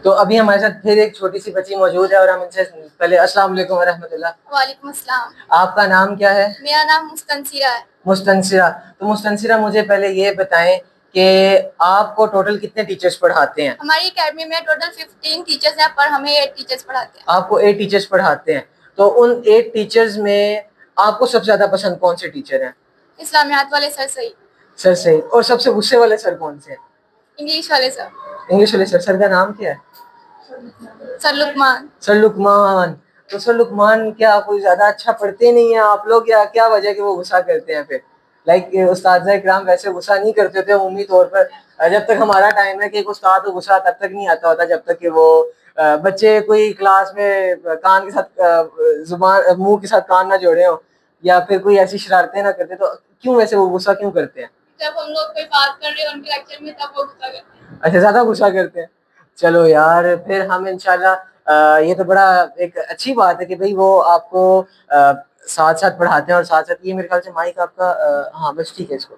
तो अभी हमारे साथ फिर एक छोटी सी बच्ची मौजूद है, और हम इनसे पहले अस्सलाम वालेकुम वरहमतुल्लाह। वालेकुम अस्सलाम। आपका नाम क्या है? मेरा नाम मुस्तनसिरा है। मुस्तनसिरा। तो मुस्तनसिरा मुझे पहले ये बताएं कि आपको टोटल कितने टीचर्स पढ़ाते हैं? हमारी एकेडमी में टोटल 15 टीचर्स हैं, पर हमें 8 टीचर्स पढ़ाते हैं। आपको 8 टीचर्स पढ़ाते हैं। तो उन 8 टीचर्स में आपको सबसे ज्यादा पसंद कौन से टीचर हैं? इस्लामियात वाले सर सईद। सर सही। और सबसे गुस्से वाले सर कौन से हैं? इंग्लिश वाले सर। इंग्लिश वाले सर, सर का नाम क्या है? सर लुकमान। सर लुकमान। तो सर लुकमान क्या कोई ज्यादा अच्छा पढ़ते नहीं है आप लोग, या क्या वजह है कि वो गुस्सा करते हैं फिर? लाइक उस्ताद इकराम वैसे गुस्सा नहीं करते थे उम्मी तौर पर। जब तक हमारा टाइम है कि एक उस्ताद को गुस्सा तब तक नहीं आता होता जब तक कि वो बच्चे कोई क्लास में कान के साथ जुबान मुंह के साथ कान ना जोड़े हो, या फिर कोई ऐसी शरारतें ना करते। तो क्यों वैसे वो गुस्सा क्यों करते हैं? जब हम लोग कोई बात कर रहे हैं उनके लेक्चर में तब वो गुस्सा करते हैं। अच्छा, ज्यादा गुस्सा करते हैं। चलो यार, फिर हम इंशाल्लाह ये तो बड़ा एक अच्छी बात है कि भाई वो आपको साथ साथ पढ़ाते हैं और साथ साथ। ये मेरे ख्याल से माइक आपका हाँ बस ठीक है इसको।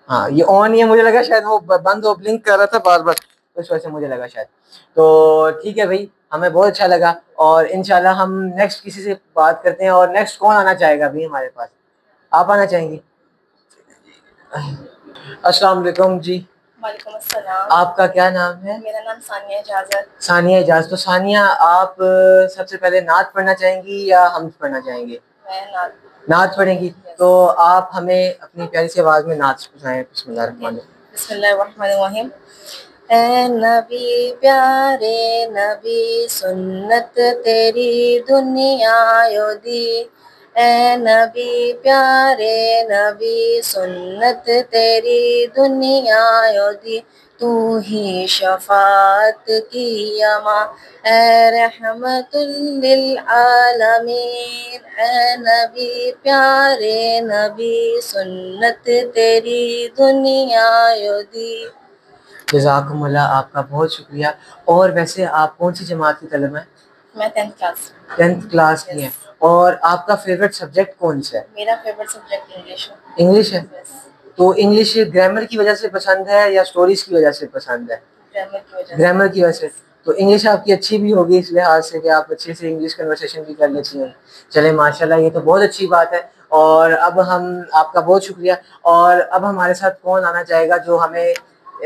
हाँ ये ऑन ही है, मुझे लगा शायद वो बंद हो, ब्लिंक कर रहा था बार बार, तो इस वजह से मुझे लगा शायद। तो ठीक है भाई, हमें बहुत अच्छा लगा और इंशाल्लाह हम नेक्स्ट किसी से बात करते हैं। और नेक्स्ट कौन आना चाहेगा भाई हमारे पास? आप आना चाहेंगी? अस्सलाम वालेकुम जी। वालेकुम अस्सलाम। आपका क्या नाम है? मेरा नाम सानिया इजाजत। सानिया इजाज़। तो सानिया, आप सबसे पहले नात पढ़ना चाहेंगी या हम पढ़ना चाहेंगे? मैं नात पढ़ेंगी। तो आप हमें अपनी प्यारी सी आवाज़ में नात सुनाएं। बिस्मिल्लाहिर्रहमानिर्रहीम। ऐ नबी प्यारे नबी सुन्नत तेरी दुनिया योदी। ऐ नबी प्यारे नबी सुन्नत तेरी दुनिया योदी। तू ही शफात की यमा ऐ रहमतुल लिल आलमीन। ऐ नबी प्यारे नबी सुन्नत तेरी दुनिया योदी। जज़ाकुमुल्लाह, आपका बहुत शुक्रिया। और वैसे आप कौन सी जमात की तलब हैं? मैं 10th क्लास। 10th क्लास की हैं। और आपका फेवरेट सब्जेक्ट कौन सा है? मेरा फेवरेट सब्जेक्ट इंग्लिश है। इंग्लिश है। तो इंग्लिश ग्रामर की वजह से पसंद है या स्टोरीज की वजह से पसंद है? ग्रामर की वजह से। तो इंग्लिश आपकी अच्छी भी होगी इस लिहाज से कि आप अच्छे से इंग्लिश कन्वर्सेशन भी कर लेती हैं। चले माशाल्लाह, ये तो बहुत अच्छी बात है। और अब हम आपका बहुत शुक्रिया। और अब हमारे साथ कौन आना चाहेगा जो हमें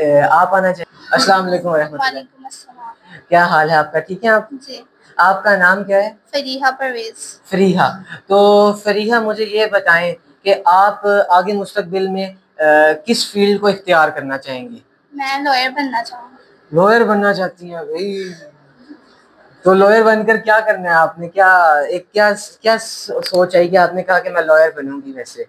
आप आना चाहिए? अस्सलाम वालेकुम रहमतुल्लाह। वालेकुम अस्सलाम। क्या हाल है आपका? ठीक है आप? जी। आपका नाम क्या है? फरीहा परवेज। फरीहा। तो फरीहा, मुझे ये बताएं कि आप आगे मुस्तकबिल में किस फील्ड को इख्तियार करना चाहेंगी? मैं लॉयर बनना चाहूँगी। लॉयर बनना चाहती हैं भाई? तो लॉयर बनकर क्या करना है आपने? क्या क्या क्या सोच आई कि आपने कहा कि मैं लॉयर बनूंगी? वैसे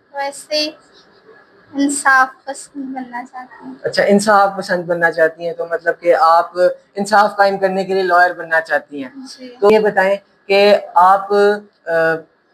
इंसाफ पसंद बनना चाहती हूँ। अच्छा, इंसाफ पसंद बनना चाहती हैं। तो मतलब कि आप इंसाफ कायम करने के लिए लॉयर बनना चाहती हैं। तो ये बताएं कि आप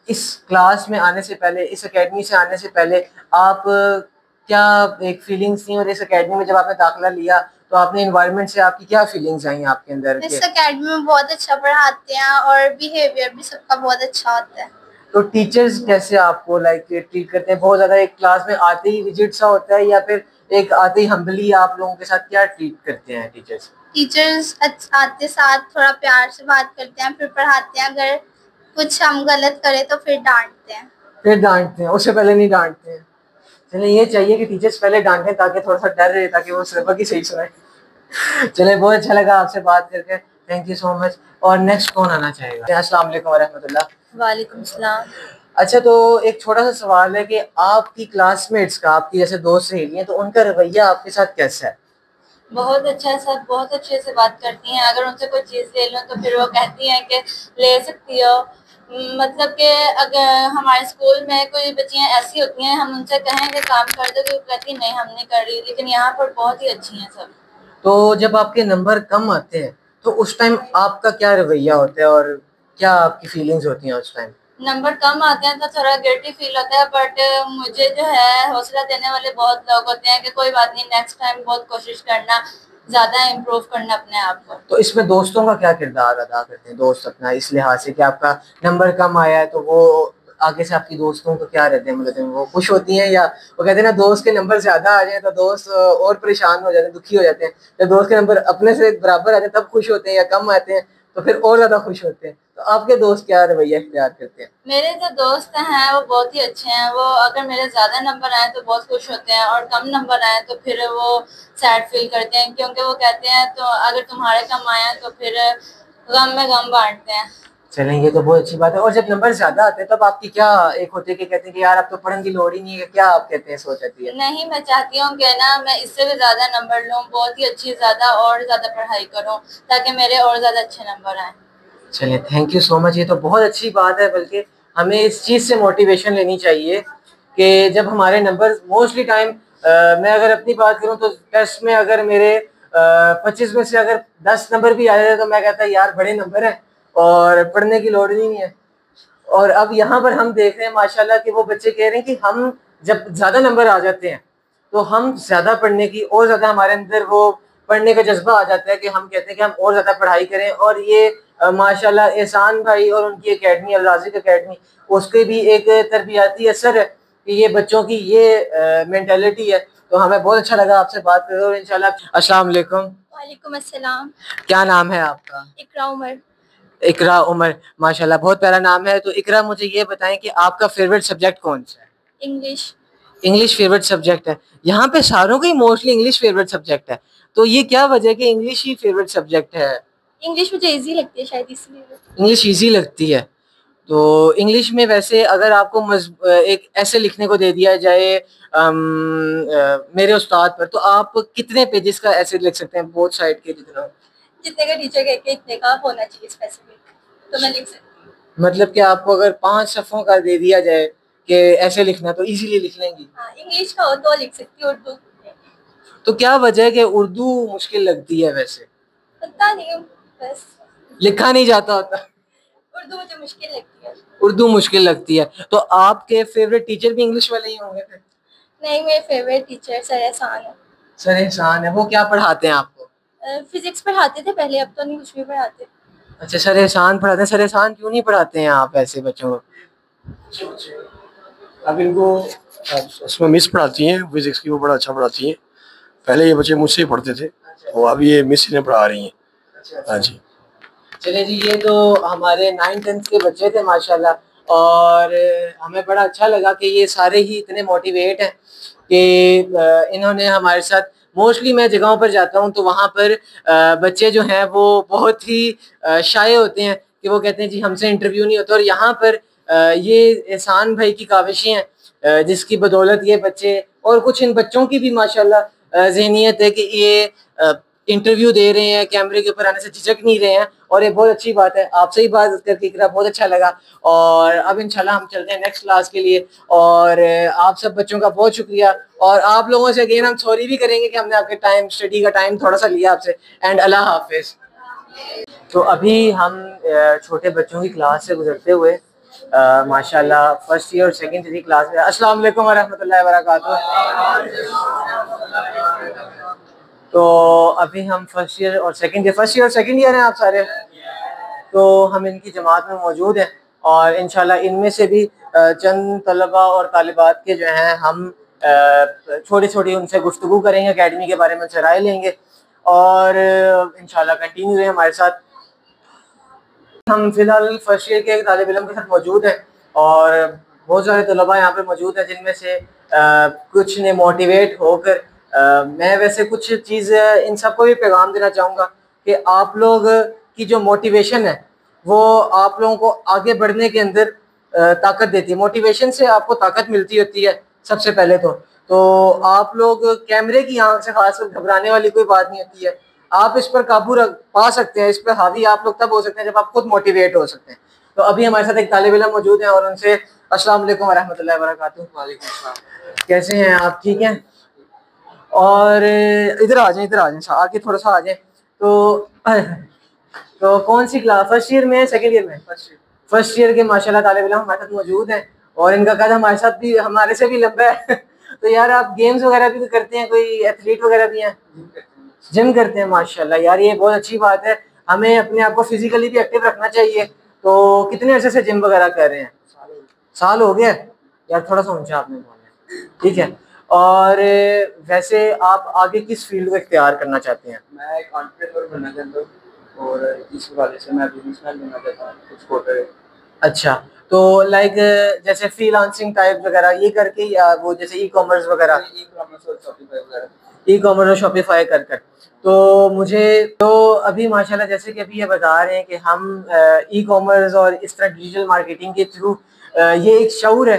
इस क्लास में आने से पहले, इस एकेडमी से आने से पहले आप क्या एक फीलिंग्स थी, और इस एकेडमी में जब आपने दाखिला लिया तो आपने एनवायरनमेंट से आपकी क्या फीलिंग्स आई आपके अंदर? इस एकेडमी में बहुत अच्छा पढ़ाते हैं और बिहेवियर भी सबका बहुत अच्छा होता है। तो टीचर्स कैसे आपको लाइक ट्रीट करते हैं? बहुत ज्यादा एक क्लास में आते ही विजिट सा होता है, या फिर एक आते ही हम्बली आप लोगों के साथ क्या ट्रीट करते हैं टीचर्स? टीचर्स आते साथ थोड़ा प्यार से बात करते हैं, फिर पढ़ाते हैं। अगर कुछ हम गलत करें तो फिर डांटते हैं। फिर डांटते हैं, उससे पहले नहीं डांटते हैं? चले, ये चाहिए कि टीचर्स पहले डांटें ताकि थोड़ा सा डर रहे, ताकि वो सबक ही सही सुनाए। चले, बहुत अच्छा लगा आपसे बात करके। Thank you so much. और नेक्स्ट कौन आना चाहेगा? अस्सलाम वालेकुम वरहमतुल्लाह। वालेकुम सलाम। अच्छा, तो एक छोटा सा सवाल है कि आपकी क्लासमेट्स का, आपकी जैसे दोस्त सहेली हैं, तो उनका रवैया आपके साथ कैसा है? बहुत अच्छा है, सब बहुत अच्छे से बात करती हैं। अगर उनसे कोई चीज़ ले लो तो फिर वो कहती हैं कि ले सकती हो। मतलब कि अगर हमारे स्कूल में कोई बच्चियां ऐसी होती हैं, हम उनसे कहें कि काम कर दो तो कहती नहीं हम नहीं कर रही, लेकिन यहाँ पर बहुत ही अच्छी हैं सब। तो जब आपके नंबर कम आते हैं तो उस टाइम आपका क्या रवैया होता है और क्या आपकी फीलिंग्स होती हैं उस टाइम? नंबर कम आते हैं तो थोड़ा गिल्टी फील होता है, बट मुझे जो है हौसला देने वाले बहुत लोग होते हैं कि कोई बात नहीं, नेक्स्ट टाइम बहुत कोशिश करना, ज़्यादा इम्प्रूव करना अपने आप को। तो इसमें दोस्तों का क्या किरदार अदा करते हैं दोस्त अपना, इस लिहाज से कि आपका नंबर कम आया है तो वो आगे से आपकी दोस्तों को क्या रहते हैं, मतलब वो खुश होती हैं, या वो कहते हैं ना दोस्त के नंबर ज्यादा आ जाए तो दोस्त और परेशान हो जाते हैं, दुखी हो जाते हैं? जब दोस्त के नंबर अपने से बराबर आते हैं तब खुश होते हैं, या कम आते हैं तो फिर और ज्यादा खुश होते हैं? तो आपके दोस्त क्या रवैया इख्तियार करते हैं? मेरे जो दोस्त हैं वो बहुत ही अच्छे हैं। वो अगर मेरे ज़्यादा नंबर आए तो बहुत खुश होते हैं, और कम नंबर आए तो फिर वो सैड फील करते हैं, क्योंकि वो कहते हैं तो अगर तुम्हारे कम आए तो फिर गम में गम बांटते हैं। चलेंगे तो बहुत अच्छी बात है। और जब नंबर ज्यादा आते हैं तब आपकी क्या एक होते है कि कहते हैं कि यार अब तो पढ़ने की लोड़ ही नहीं है, क्या आप कहते हैं सोच आती है? नहीं, मैं चाहती हूँ कि ना मैं इससे भी ज्यादा नंबर लूँ, बहुत ही अच्छी ज्यादा और ज्यादा पढ़ाई करूँ ताकि मेरे और ज्यादा अच्छे नंबर आए। चलिए थैंक यू सो मच, ये तो बहुत अच्छी बात है। बल्कि हमें इस चीज़ से मोटिवेशन लेनी चाहिए कि जब हमारे नंबर मोस्टली टाइम मैं अगर अपनी बात करूं तो टेस्ट में अगर मेरे 25 में से अगर 10 नंबर भी आ जाते तो मैं कहता यार बड़े नंबर हैं और पढ़ने की लोड़ ही नहीं है। और अब यहाँ पर हम देख रहे हैं माशाल्लाह कि वो बच्चे कह रहे हैं कि हम जब ज़्यादा नंबर आ जाते हैं तो हम ज़्यादा पढ़ने की और ज़्यादा हमारे अंदर वो पढ़ने का जज्बा आ जाता है कि हम कहते हैं कि हम और ज़्यादा पढ़ाई करें। और ये माशाल्लाह एहसान भाई और उनकी एकेडमी अल-राज़िक एकेडमी, उसके भी एक तरबियाती असर है कि ये बच्चों की ये मेंटालिटी है। तो हमें बहुत अच्छा लगा आपसे बात करके और इंशाल्लाह। अस्सलाम वालेकुम। वालेकुम अस्सलाम। क्या नाम है आपका? इकरा उमर। इकरा उमर, माशाल्लाह बहुत प्यारा नाम है। तो इकरा मुझे ये बताएं कि आपका फेवरेट सब्जेक्ट कौन सा है? इंग्लिश। इंग्लिश फेवरेट सब्जेक्ट है। यहाँ पे सारों का ही मोस्टली इंग्लिश फेवरेट सब्जेक्ट है, तो ये क्या वजह है कि इंग्लिश ही फेवरेट सब्जेक्ट है? इंग्लिश मुझे इजी लगती है शायद इसलिए। इंग्लिश इजी लगती है। तो इंग्लिश में वैसे अगर आपको एक ऐसे लिखने को दे दिया जाए मेरे उस्ताद पर, तो आप कितने पेजेस का ऐसे लिख सकते हैं बोथ साइड के जितना? जितने का टीचर कह के इतने का होना चाहिए स्पेसिफिक, तो मैं लिख सकती हूँ। मतलब कि आपको अगर 5 सफ़ों का दे दिया जाए कि ऐसे लिखना तो इजीली लिख लेंगी? हाँ, इंग्लिश का हो तो लिख सकती हूँ, उर्दू तो क्या वजह है कि उर्दू मुश्किल लगती है? वैसे पता नहीं, बस लिखा नहीं जाता होता। उर्दू मुझे मुश्किल लगती है। उर्दू मुश्किल लगती है। तो आपके फेवरेट टीचर भी इंग्लिश वाले ही होंगे फिर? नहीं, मेरे फेवरेट टीचर सर एहसान है। सर एहसान है, वो क्या पढ़ाते हैं आपको? फिजिक्स पढ़ाते थे पहले, अब तो नहीं कुछ भी पढ़ाते। अच्छा सर एहसान पढ़ाते हैं। सर एहसान क्यों नहीं पढ़ाते हैं आप ऐसे बच्चों को? अब इनको उसमें मिस पढ़ाती हैं फिजिक्स की, वो बड़ा अच्छा पढ़ाती हैं। पहले ये बच्चे मुझसे ही पढ़ते थे, तो अब ये मिस इन्हें पढ़ा रही हैं। हाँ जी। चलिए जी, ये तो हमारे 9th-10th के बच्चे थे माशाल्लाह, और हमें बड़ा अच्छा लगा कि ये सारे ही इतने मोटिवेट हैं कि इन्होंने हमारे साथ मोस्टली मैं जगहों पर जाता हूँ तो वहाँ पर बच्चे जो हैं वो बहुत ही शाये होते हैं कि वो कहते हैं जी हमसे इंटरव्यू नहीं होता। और यहाँ पर ये एहसान भाई की काविशें हैं जिसकी बदौलत ये बच्चे और कुछ इन बच्चों की भी माशाल्लाह ज़हनियत है कि ये इंटरव्यू दे रहे हैं, कैमरे के ऊपर आने से झिझक नहीं रहे हैं, और ये बहुत अच्छी बात है। आपसे ही बात करके इकरा बहुत अच्छा लगा। और अब इंशाल्लाह हम चलते हैं नेक्स्ट क्लास के लिए। और आप सब बच्चों का बहुत शुक्रिया, और आप लोगों से अगेन हम सॉरी भी करेंगे कि हमने आपके टाइम स्टडी का टाइम थोड़ा सा लिया आपसे। एंड अल्लाह हाफिज़। तो अभी हम छोटे बच्चों की क्लास से गुजरते हुए माशाल्लाह फर्स्ट ईयर और सेकंड ईयर की क्लास में, अस्सलाम वालेकुम वरहमतुल्लाहि वबरकातुहू। तो अभी हम फर्स्ट ईयर और सेकंड ईयर हैं आप सारे, तो हम इनकी जमात में मौजूद हैं। और इंशाल्लाह इनमें से भी चंद तलबा और तालिबात के जो हैं हम छोटी छोटी उनसे गुफ्तगू करेंगे, एकेडमी के बारे में उनसे राय लेंगे, और इंशाल्लाह कंटिन्यू रहे हमारे साथ। हम फिलहाल फर्स्ट ईयर के एक तालिब इल्म के साथ मौजूद हैं, और बहुत सारे तलबा यहाँ पे मौजूद हैं जिनमें से कुछ ने मोटिवेट होकर मैं वैसे कुछ चीज़ इन सबको भी पैगाम देना चाहूँगा कि आप लोग की जो मोटिवेशन है वो आप लोगों को आगे बढ़ने के अंदर ताकत देती है। मोटिवेशन से आपको ताकत मिलती होती है सबसे पहले तो आप लोग कैमरे की आंख से खास घबराने वाली कोई बात नहीं होती है। आप इस पर काबू पा सकते हैं, इस पर हावी आप लोग तब हो सकते हैं जब आप खुद मोटिवेट हो सकते हैं। तो अभी हमारे साथ एक तालिब इल्म मौजूद हैं और उनसे अस्सलाम वालेकुम वरहमतुल्लाहि वबरकातुहू। वालेकुम अस्सलाम। कैसे हैं आप? ठीक हैं? और इधर आ जाएं आगे थोड़ा सा आ जाएं। तो कौन सी क्लास, फर्स्ट ईयर में, सेकंड ईयर में? फर्स्ट ईयर के माशाल्लाह तालिब इल्म हमारे साथ मौजूद हैं, और इनका कद हमारे साथ भी हमारे से भी लंबा है। तो यार आप गेम्स वगैरह भी करते हैं, कोई एथलीट वगैरह भी हैं? जिम करते हैं माशाल्लाह। यार ये बहुत अच्छी बात है, हमें अपने आप को फिजिकली भी एक्टिव रखना चाहिए। तो कितने अर्से से जिम वगैरह कर रहे हैं? साल हो गया यार, थोड़ा सा ऊंचा आपने बोला, ठीक है। और वैसे आप आगे किस फील्ड को इख्तियार करना चाहते हैं? मैं एक एंटरप्रेन्योर बनना चाहता हूँ, और इस हवाले से मैं बिजनेसमैन बनना चाहता हूँ, एक्सपोर्टर। अच्छा, तो लाइक जैसे फ्रीलांसिंग टाइप वगैरह ये करके, या वो जैसे ई कॉमर्स वगैरह? ई कॉमर्स और शॉपिफाई वगैरह। ई कॉमर्स और शॉपिफाई कर तो मुझे तो अभी माशाल्लाह जैसे कि अभी ये बता रहे हैं कि हम ई कॉमर्स और इस तरह डिजिटल मार्केटिंग के थ्रू ये एक शऊर है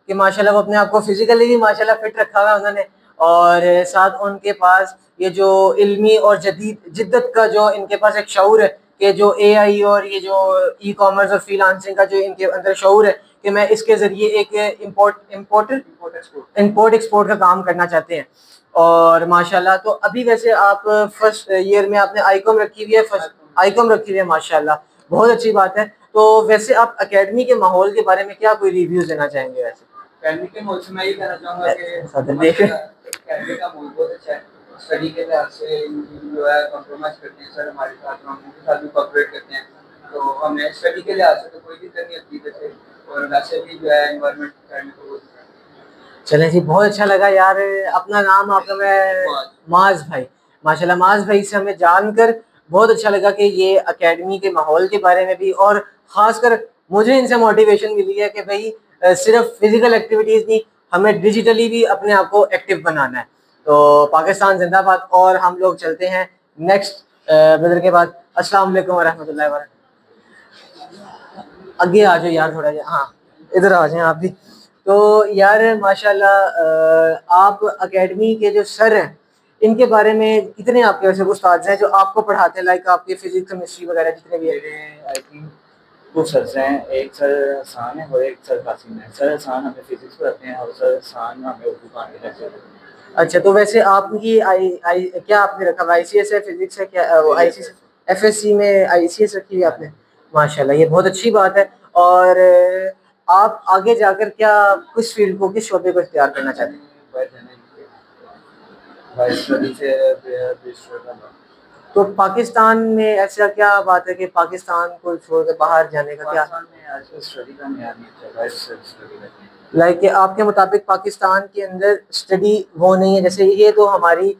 कि माशाल्लाह वो अपने आप को फिजिकली भी माशाल्लाह फिट रखा हुआ है उन्होंने, और साथ उनके पास ये जो इल्मी और जदीद जिद्दत का जो इनके पास एक शऊर है कि जो एआई और ये जो ई कॉमर्स और फ्रीलांसिंग का जो इनके अंदर शऊर है कि मैं इसके ज़रिए एक इम्पोर्ट एक्सपोर्ट का काम करना चाहते हैं। और माशाल्लाह तो अभी वैसे आप फर्स्ट ईयर में आपने आईकॉम रखी हुई है, फर्स्ट आईकॉम रखी हुई है माशाल्लाह, बहुत अच्छी बात है। तो वैसे आप एकेडमी के माहौल के बारे में क्या कोई रिव्यूज़ देना चाहेंगे? वैसे एकेडमी के माहौल से मैं ये कहना चाहूँगा कि एकेडमी का माहौल बहुत अच्छा है। स्टडी के लिहाज से जो है कॉम्प्रोमाइज़ करते हैं सर हमारे साथ, हम उनके साथ भी कोऑपरेट करते हैं, तो हमें स्टडी के लिहाज से तो कोई दिक्कत नहीं होती वैसे, और वैसे भी जो है एनवायरनमेंट एकेडमी को बहुत चलें जी, बहुत अच्छा लगा यार। अपना नाम आपका मैं माज भाई, माशाल्लाह माज भाई से हमें जानकर बहुत अच्छा लगा कि ये एकेडमी के माहौल के बारे में भी, और ख़ासकर मुझे इनसे मोटिवेशन मिली है कि भाई सिर्फ फिज़िकल एक्टिविटीज़ नहीं, हमें डिजिटली भी अपने आप को एक्टिव बनाना है। तो पाकिस्तान जिंदाबाद। और हम लोग चलते हैं नेक्स्ट ब्रदर के बाद। अस्सलाम वालेकुम वरहमतुल्लाहि वबरकातुहू। आगे आ जाओ यार थोड़ा, हाँ इधर आ जाएं आप भी। तो यार माशाल्लाह आप एकेडमी के जो सर हैं इनके बारे में कितने आपके वैसे उस्ताद हैं जो आपको पढ़ाते हैं, लाइक आपके फिजिक्स केमिस्ट्री वगैरह जितने भी हैं? आई थिंक 2 सर हैं, एक सर हसान है और एक सर कासिम है। सर हसान हमें फिजिक्स पढ़ाते हैं और सर हसान हमें उर्दू पढ़ाते हैं। अच्छा, तो वैसे आपकी क्या आपने रखा हुआ ICS है, फिजिक्स है क्या? ICS FSC में ICS रखी हुई आपने? माशाल्लाह, ये बहुत अच्छी बात है। और आप आगे जाकर क्या किस फील्ड को, किस शोबे को इख्तियार करना चाहते हैं? तो पाकिस्तान में ऐसा क्या बात है कि पाकिस्तान को छोड़कर बाहर जाने का क्या लाइक आपके मुताबिक पाकिस्तान के अंदर स्टडी वो नहीं है? जैसे ये तो हमारी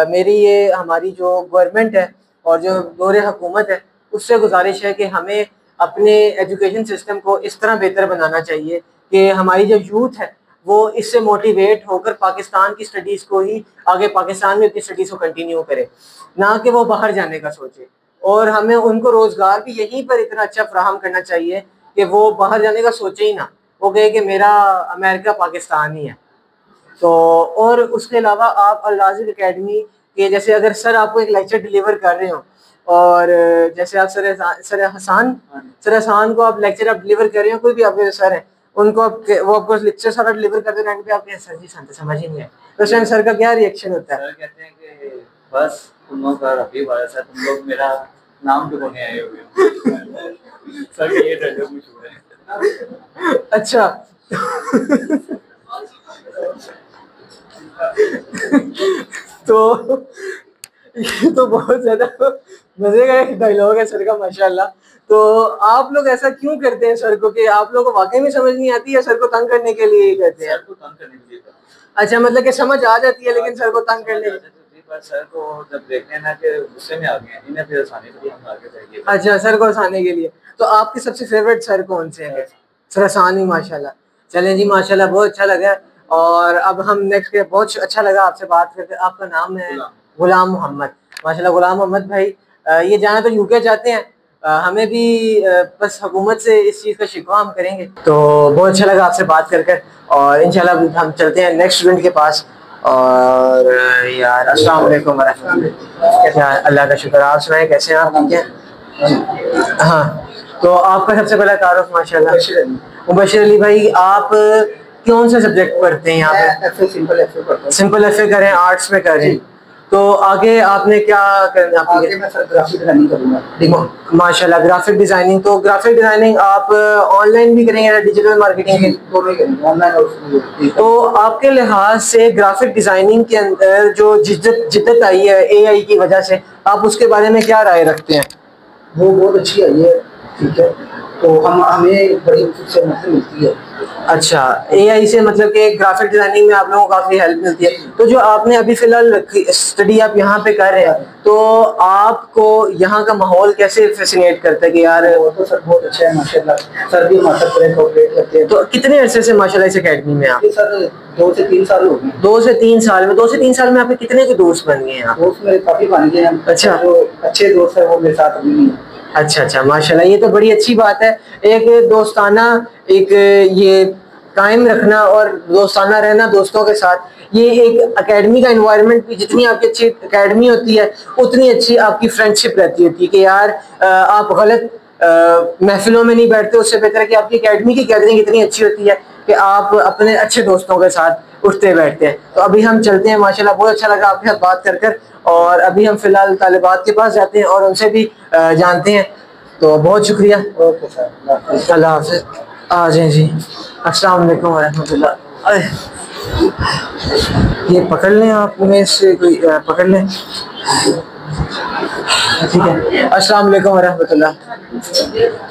मेरी ये हमारी जो गवर्नमेंट है और जो दौरे हुकूमत है उससे गुजारिश है कि हमें अपने एजुकेशन सिस्टम को इस तरह बेहतर बनाना चाहिए कि हमारी जो यूथ है वो इससे मोटिवेट होकर पाकिस्तान की स्टडीज़ को ही आगे पाकिस्तान में अपनी स्टडीज़ को कंटिन्यू करे, ना कि वो बाहर जाने का सोचे। और हमें उनको रोज़गार भी यहीं पर इतना अच्छा फराहम करना चाहिए कि वो बाहर जाने का सोचे ही ना, वो कहे कि मेरा अमेरिका पाकिस्तान ही है। तो और उसके अलावा आप अल राज़िक एकेडमी के जैसे अगर सर आपको एक लेक्चर डिलीवर कर रहे हो और जैसे आप सर हसान को आप लेक्चर आप डिलीवर कर रहे हो, कोई भी आपके सर हैं उनको वो आपको लेक्चर सारा डिलीवर करते हैं पे आपके सर जी समझ ही नहीं है, तो उस टाइम सर का क्या रिएक्शन होता है? सर कहते हैं कि बस तुम लोग का रफी वारस है, तुम लोग मेरा नाम क्यों बोलने आए हो? सर ये डायलॉग मशहूर है। अच्छा तो ये तो बहुत ज्यादा मजे का एक डायलॉग है सर का माशाल्लाह। तो आप लोग ऐसा क्यों करते हैं सर को, कि आप लोगों को वाकई में समझ नहीं आती या सर को तंग करने के लिए कहते हैं? सर को तंग करने के लिए। अच्छा, मतलब कि समझ आ जाती है लेकिन सर को तंग करने के लिए। पर सर को जब देखते हैं ना कि गुस्से में आ गए हैं इन्हें, फिर हंसाने के लिए हम आगे जाएंगे। अच्छा, सर को हंसाने के लिए। तो आपके सबसे फेवरेट सर कौन से हैं? सर हसान ही माशाल्लाह। चलें जी, माशाल्लाह बहुत अच्छा लगा। और अब हम नेक्स्ट के बहुत अच्छा लगा आपसे बात करके। आपका नाम है? गुलाम मोहम्मद। माशाल्लाह गुलाम मोहम्मद भाई, ये जाना तो यूके जाते हैं, हमें भी बस हुकूमत से इस चीज़ का शिकवा हम करेंगे। तो बहुत अच्छा लगा आपसे बात कर और इंशाल्लाह हम चलते हैं नेक्स्ट स्टूडेंट के पास। और यार अस्सलाम वालेकुम वरहमतुल्लाह। कैसे हैं? अल्लाह का शुक्र। आप सुनाएं कैसे हैं आप? ठीक है। हाँ, तो आपका सबसे पहला तारुफ माशाल्लाह। मुबशिर अली भाई, आप कौन सा सब्जेक्ट पढ़ते हैं यहाँ पे? सिंपल एफ ए करें, आर्ट्स में करें, तो आगे आपने क्या करना? आगे मैं सर ग्राफिक डिजाइनिंग करूँगा। माशाल्लाह, ग्राफिक डिजाइनिंग। तो ग्राफिक डिजाइनिंग आप ऑनलाइन भी करेंगे या डिजिटल मार्केटिंग के? दोनों करेंगे, ऑनलाइन और। तो आपके लिहाज से ग्राफिक डिजाइनिंग के अंदर जो जिद्दत आई है AI की वजह से, आप उसके बारे में क्या राय रखते हैं? वो बहुत अच्छी आई है, ठीक है, तो हमें बड़ी उससे मदद मिलती है। अच्छा, AI से मतलब कि ग्राफिक डिजाइनिंग में आप लोगों को काफ़ी हेल्प मिलती है। तो जो आपने अभी फिलहाल स्टडी आप यहाँ पे कर रहे हैं, तो आपको यहाँ का माहौल कैसे फैसिनेट करता है कि यार? वो तो सर बहुत अच्छा है माशाल्लाह। सर भी हमारे साथ कोऑपरेट करते हैं। तो कितने अरसे से माशाल्लाह इस एकेडमी में आप? सर 2 से 3 साल हो गए। 2 से 3 साल में? 2 से 3 साल में आपके कितने के दोस्त बन गए हैं? दोस्त मेरे काफी बन गए हैं। अच्छा, जो अच्छे दोस्त है वो मेरे साथ अभी नहीं है। अच्छा, माशाल्लाह, ये तो बड़ी अच्छी बात है। एक दोस्ताना एक ये कायम रखना और दोस्ताना रहना दोस्तों के साथ, ये एक एकेडमी का एनवायरनमेंट भी, जितनी आपकी अच्छी एकेडमी होती है उतनी अच्छी आपकी फ्रेंडशिप रहती होती है कि यार आप गलत महफिलों में नहीं बैठते। उससे बेहतर है कि आपकी एकेडमी की गैदरिंग इतनी अच्छी होती है कि आप अपने अच्छे दोस्तों के साथ उठते बैठते हैं। तो अभी हम चलते हैं, माशाल्लाह बहुत अच्छा लगा आपके साथ बात कर और अभी हम फिलहाल तालिबात के पास जाते हैं और उनसे भी जानते हैं। तो बहुत शुक्रिया। ओके सर, अल्लाह हाफ़िज़। आ जाए जी। अस्सलाम वालेकुम वरहमतुल्लाह। ये पकड़ लें, आप में से कोई पकड़ लें, ठीक है। अस्सलाम वालेकुम वरहमतुल्लाह।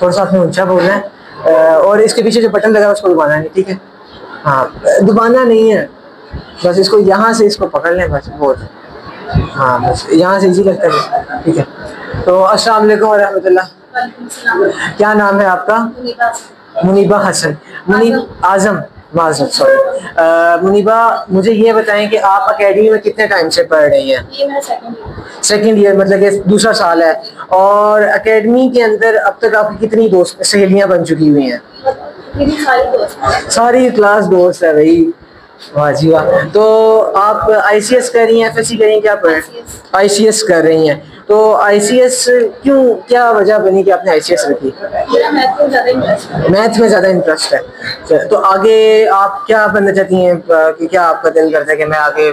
थोड़ा सा आपने ऊंचा बोलना है और इसके पीछे जो बटन लगा है उसको दबाना नहीं, ठीक है? हाँ, दबाना नहीं है, बस इसको यहाँ से इसको पकड़ लें बस, बहुत। हाँ, बस यहाँ से इजी लगता है, ठीक है। तो अस्सलाम वालेकुम वरहमतुल्लाह। क्या नाम है आपका? मुनीबा हसन, मुनीब आजम, माज़रत, सॉरी। मुनीबा, मुझे ये बताएं कि आप एकेडमी में कितने टाइम से पढ़ रही हैं? ये मेरा सेकेंड ईयर, मतलब कि दूसरा साल है। और एकेडमी के अंदर अब तक आपकी कितनी दोस्त सहेलियां बन चुकी हुई हैं? सारी क्लास दोस्त है भाई, वाह जी वाह। तो आप ICS कर रही हैं, FSC कर रही हैं, क्या पढ़? ICS कर रही हैं। तो ICS क्यों, क्या वजह बनी कि आपने ICS रखी? मैथ में ज़्यादा इंटरेस्ट है। तो आगे आप क्या बनना चाहती हैं, कि क्या आपका दिल करता है कि मैं आगे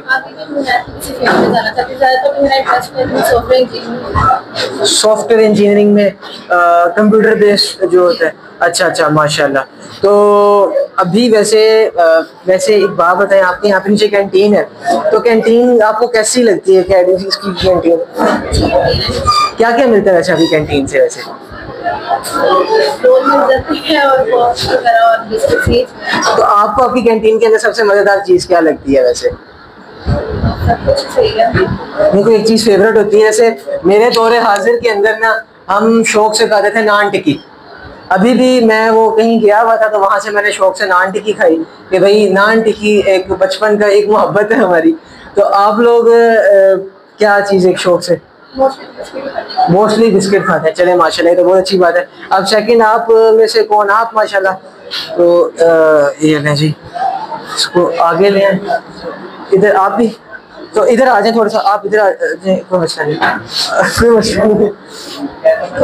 सॉफ्टवेयर इंजीनियरिंग में कंप्यूटर बेस्ड जो होता है? अच्छा, माशाल्लाह। तो अभी वैसे एक बात बताएं, आपके यहाँ पे नीचे कैंटीन है, तो कैंटीन आपको कैसी लगती है? एकेडमी की कैंटीन क्या क्या मिलता है वैसे अभी कैंटीन से? वैसे तो आपको आपकी कैंटीन के अंदर सबसे मजेदार चीज क्या लगती है वैसे? मेरे को एक चीज फेवरेट होती है, जैसे मेरे दौरे हाजिर के अंदर ना हम शौक से खाते थे नान टिक्की। अभी भी मैं वो कहीं गया हुआ था तो वहां से मैंने शौक से नान टिक्की खाई कि भाई नान टिक्की एक बचपन का एक मोहब्बत है हमारी। तो आप लोग क्या चीज़ एक शौक से? मोस्टली बिस्किट खाते हैं। चले माशाल्लाह, ये तो बहुत अच्छी बात है। अब सेकंड आप में से कौन? आप माशाल्लाह। तो ये लें जी, इसको आगे लें, इधर आप भी, तो इधर आ जाए थोड़ा सा, आप इधर आ जाए, कोई मसला नहीं, कोई मसला नहीं,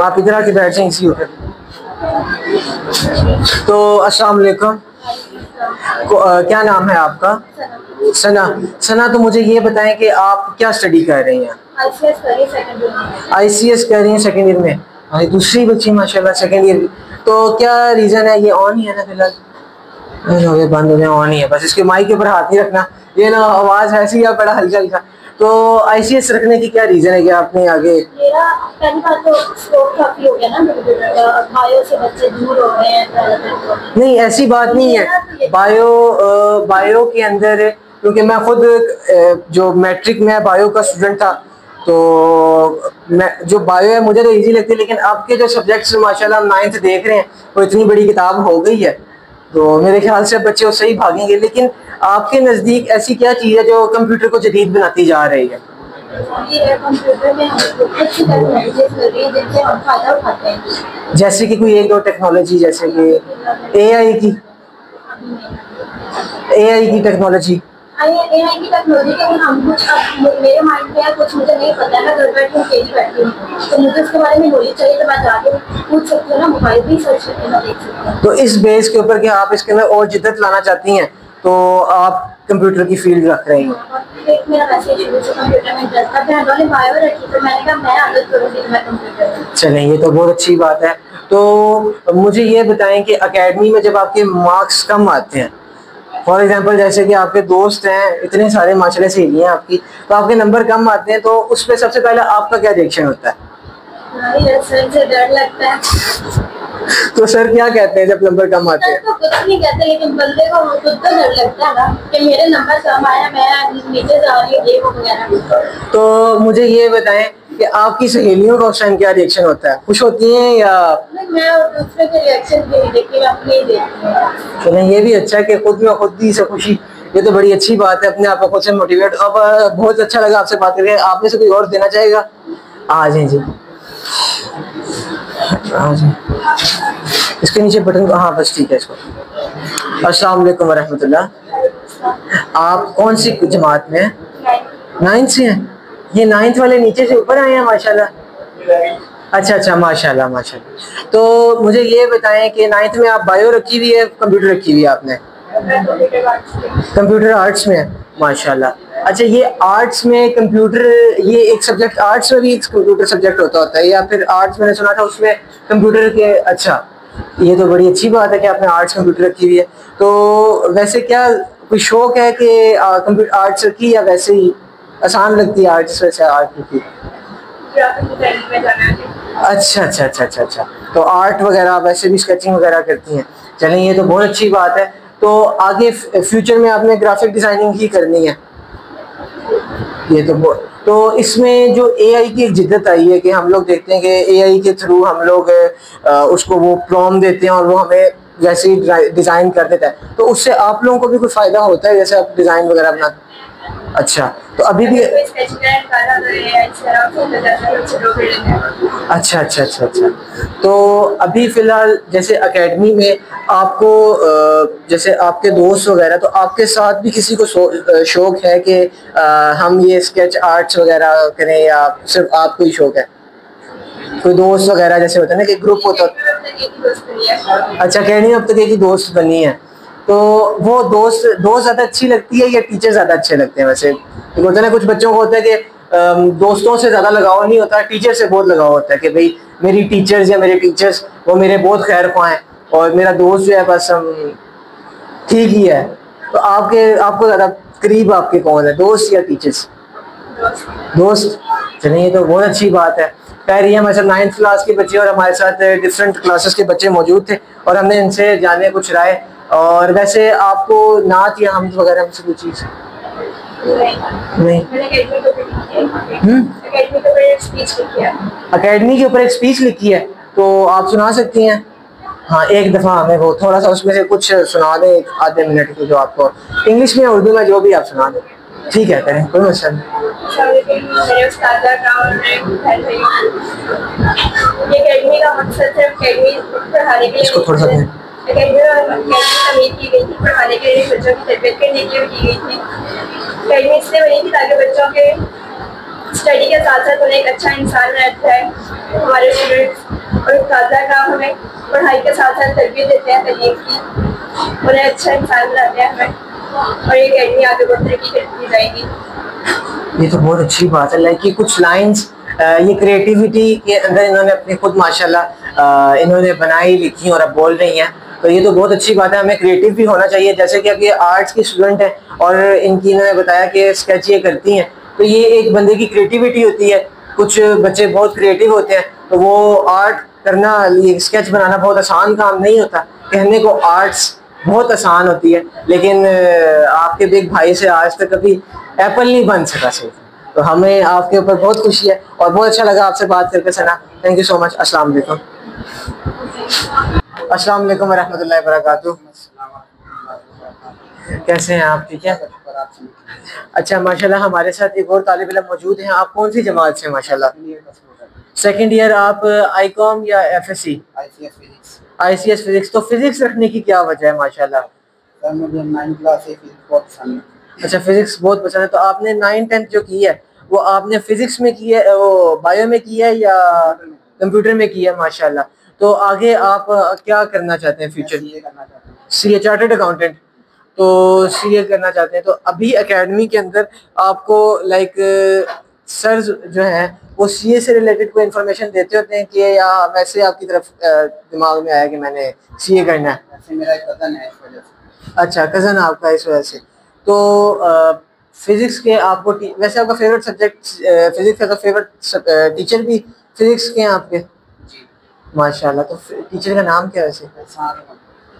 आप इधर आके बैठ जाए इसी ऊपर। तो अस्सलाम वालेकुम, क्या नाम है आपका? सना। तो मुझे ये बताएं कि आप क्या स्टडी कर रही हैं? ICS कर रही हैं सेकेंड ईयर में। हाँ, दूसरी बच्ची माशाल्लाह सेकेंड ईयर। तो क्या रीज़न है? ये ऑन ही है ना फिलहाल? बंद हो गया, ऑन ही है। बस इसके माइक के ऊपर हाथ नहीं रखना, ये ना आवाज़ ऐसी है बड़ा हल्का हल्का। तो ICS रखने की क्या रीज़न है कि आपने आगे? मेरा पहली बात तो स्कोप काफी हो गया ना, बायो से बच्चे दूर हो गए हैं। नहीं, ऐसी बात नहीं है। बायो के अंदर, क्योंकि मैं खुद जो मैट्रिक में बायो का स्टूडेंट था, तो मैं जो बायो है मुझे तो इजी लगती है, लेकिन आपके जो सब्जेक्ट्स माशाल्लाह हम 9th देख रहे हैं वो इतनी बड़ी किताब हो गई है, तो मेरे ख्याल से बच्चे उससे ही भागेंगे। लेकिन आपके नज़दीक ऐसी क्या चीज़ है जो कंप्यूटर को जदीद बनाती जा रही है? कंप्यूटर में अच्छी टेक्नोलॉजीज मिल रही है जिनसे हम फायदा उठाते हैं। जैसे कि कोई एक दो टेक्नोलॉजी, जैसे कि AI की टेक्नोलॉजी। AI की टेक्नोलॉजी का हम कुछ, अब मेरे माइंड में है कुछ मुझे नहीं पता है, मैं घर बैठ के अकेली बैठी हूँ, तो मुझे उसके बारे में नॉलेज चाहिए तो मैं जाके पूछ सकती हूँ ना, मोबाइल भी सर्च करके मैं देख सकती हूँ। तो इस बेस के ऊपर कि आप इसके अंदर और जिद्दत लाना चाहती हैं तो आप कंप्यूटर की फील्ड रख रही हैं। मेरा वैसे शुरू से कंप्यूटर में इंटरेस्ट था, बहनों ने बायो रखी तो मैंने कहा मैं आदत करूँगी मैं कंप्यूटर में। चलें, ये तो बहुत अच्छी बात है। तो मुझे ये बताएं कि एकेडमी में जब आपके मार्क्स कम आते हैं, फॉर एग्जांपल जैसे कि आपके दोस्त हैं इतने सारे, माशाल्लाह सहेलियां हैं आपकी, तो आपके नंबर कम आते हैं, तो उस पर सबसे पहले आपका क्या रिएक्शन होता है? सर से डर लगता है। तो सर क्या कहते हैं जब नंबर कम आते हैं? तो कुछ नहीं कहते, लेकिन बंदे को खुद तो डर लगता है ना कि मेरे नंबर कम आया, मैं नीचे जा रही हूँ, ये वो वगैरह। तो मुझे ये बताएं कि आपकी सहेलियों का उस टाइम क्या रिएक्शन होता है? खुश होती हैं या? मैं और दूसरे के रिएक्शन भी नहीं देखती, मैं अपने ही देखती हूँ। चलें, ये भी अच्छा है कि खुद में खुद ही से खुशी ये तो बड़ी अच्छी बात है, अपने आप को खुद से मोटिवेट। अब बहुत अच्छा लगा आपसे बात करके। आप में से कोई और देना चाहेगा? आ जाए जी, आ जाए। इसके नीचे बटन को, हाँ बस ठीक है इसको। अस्सलाम वालेकुम वरहमतुल्लाह। आप कौन सी जमात में हैं? 9th से हैं। ये 9th वाले नीचे से ऊपर आए हैं माशाल्लाह। अच्छा अच्छा, माशाल्लाह माशाल्लाह। तो मुझे ये बताएं कि 9th में आप बायो रखी हुई है, कंप्यूटर रखी हुई है आपने? कंप्यूटर आर्ट्स में है माशाल्लाह। अच्छा, ये आर्ट्स में कंप्यूटर, ये एक सब्जेक्ट आर्ट्स में भी एक कंप्यूटर सब्जेक्ट होता है, या फिर आर्ट्स मैंने सुना था उसमें कंप्यूटर के? अच्छा, ये तो बड़ी अच्छी बात है कि आपने आर्ट्स कंप्यूटर रखी हुई है। तो वैसे क्या कोई शौक है कि कंप्यूटर आर्ट्स रखी, या वैसे ही आसान लगती है आर्ट्स वैसे आर्ट रखी? अच्छा अच्छा अच्छा अच्छा अच्छा, तो आर्ट वगैरह वैसे भी स्केचिंग वगैरह करती हैं। चलें, ये तो बहुत अच्छी बात है। तो आगे फ्यूचर में आपने ग्राफिक डिज़ाइनिंग ही करनी है? ये तो इसमें जो एआई की एक जिद्दत आई है कि हम लोग देखते हैं कि एआई के थ्रू हम लोग उसको वो प्रॉम्प्ट देते हैं और वो हमें वैसे ही डिज़ाइन कर देता है, तो उससे आप लोगों को भी कोई फ़ायदा होता है जैसे आप डिज़ाइन वगैरह बनाते? अच्छा, तो अभी भी अच्छा अच्छा अच्छा अच्छा। तो अभी फ़िलहाल जैसे एकेडमी में आपको जैसे आपके दोस्त वगैरह, तो आपके साथ भी किसी को शौक है कि हम ये स्केच आर्ट्स वगैरह करें, या सिर्फ आपको ही शौक है? कोई दोस्त वगैरह जैसे होता है ना कि ग्रुप होता है? अच्छा, एकेडमी अब तक एक ही दोस्त बनी है। तो वो दोस्त ज़्यादा अच्छी लगती है या टीचर ज़्यादा अच्छे लगते हैं? वैसे होता है ना, कुछ बच्चों को होता है कि दोस्तों से ज़्यादा लगाव नहीं होता, टीचर से बहुत लगाव होता है कि भाई मेरी टीचर्स या मेरे टीचर्स वो मेरे बहुत खैर ख्वाह हैं, और मेरा दोस्त जो है बस ठीक ही है। तो आपको ज़्यादा करीब आपके कौन है, दोस्त या टीचर्स? दोस्त। चलिए, ये तो बहुत अच्छी बात है। खैर, ये हमारे साथ 9th क्लास के बच्चे और हमारे साथ डिफरेंट क्लासेस के बच्चे मौजूद थे, और हमने इनसे जाने कुछ राय। और वैसे आपको नात या हमद वगैरह में से कोई चीज़ नहीं? एकेडमी के ऊपर एक स्पीच लिखी है, तो आप सुना सकती हैं? हाँ, एक दफ़ा हमें वो थोड़ा सा उसमें से कुछ सुना दें, एक आधे मिनट की, जो आपको इंग्लिश में उर्दू में जो भी आप सुना दें। ठीक है, करें, कोई मसला नहीं। इसको थोड़ा सा अकेडमी की गई थी, पढ़ाने के लिए, बच्चों की तरबियत करने के लिए की गई थी। अकेडमी इसलिए बनी थी ताकि बच्चों के स्टडी के साथ साथ उन्हें एक अच्छा इंसान रहता है। हमारे स्टूडेंट्स और ताज़ा काम हमें पढ़ाई के साथ साथ तरबियत देते हैं तलीम की, उन्हें अच्छा इंसान बनाते हैं हमें, और ये अकेडमी आगे बहुत तरक्की करती जाएगी। ये तो बहुत अच्छी बात है। लाइक कि कुछ लाइंस ये क्रिएटिविटी के अंदर इन्होंने अपनी खुद माशाल्लाह इन्होंने बनाई, लिखी और अब बोल रही हैं, तो ये तो बहुत अच्छी बात है। हमें क्रिएटिव भी होना चाहिए। जैसे कि अब ये आर्ट्स की स्टूडेंट है और इनकी इन्होंने बताया कि स्केच ये करती हैं, तो ये एक बंदे की क्रिएटिविटी होती है। कुछ बच्चे बहुत क्रिएटिव होते हैं, तो वो आर्ट करना, ये स्केच बनाना बहुत आसान काम नहीं होता। कहने को आर्ट्स बहुत आसान होती है, लेकिन आपके बिग भाई से आज तक कभी एप्पल नहीं बन सका सिर्फ। तो हमें आपके ऊपर बहुत खुशी है और बहुत अच्छा लगा आपसे बात करके Sana. Thank you so much. अस्सलाम वालेकुम। अस्सलाम वालेकुम वरहमतुल्लाहि वबरकातुहू। कैसे हैं आप? ठीक है, अच्छा माशाल्लाह। हमारे साथ एक और तालिब इल्म मौजूद हैं। आप कौन सी जमात से? माशाल्लाह, सेकंड ईयर। आप आईकॉम या एफएससी? ICS physics. तो फिजिक्स रखने की क्या वजह है? माशाल्लाह, मुझे 9th क्लास से फिजिक्स बहुत पसंद है। अच्छा, फिजिक्स बहुत पसंद है। तो आपने 9th 10th जो की है वो आपने फिजिक्स में की है, वो बायो में की है या कंप्यूटर में की है? माशाल्लाह। तो आगे आप क्या करना चाहते हैं फ्यूचर? CA, chartered accountant. तो सीए करना चाहते हैं। तो अभी एकेडमी के अंदर आपको लाइक सर जो हैं वो सीए से रिलेटेड कोई इन्फॉर्मेशन देते होते हैं कि, या वैसे आपकी तरफ दिमाग में आया कि मैंने सीए करना है? ऐसे मेरा एक कज़न है, इस वजह से। अच्छा, कज़न आपका, इस वजह से। तो फिजिक्स के आपको वैसे आपका फेवरेट सब्जेक्ट फिजिक्स का, तो फेवरेट टीचर भी फिजिक्स के हैं आपके? जी माशाल्लाह। तो टीचर का नाम क्या है वैसे?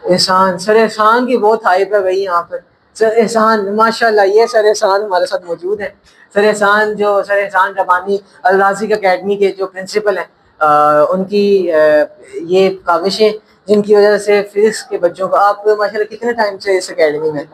एहसान। सर एहसान की बहुत हाइप है भाई यहाँ पर। सर एहसान माशाल्लाह, ये सर एहसान हमारे साथ मौजूद है। सर एहसान सर एहसान रबानी अल राज़िक एकेडमी के जो प्रिंसिपल हैं, उनकी ये काविशें जिनकी वजह से फिजिक्स के बच्चों को, आप माशाल्लाह कितने टाइम से इस एकेडमी में?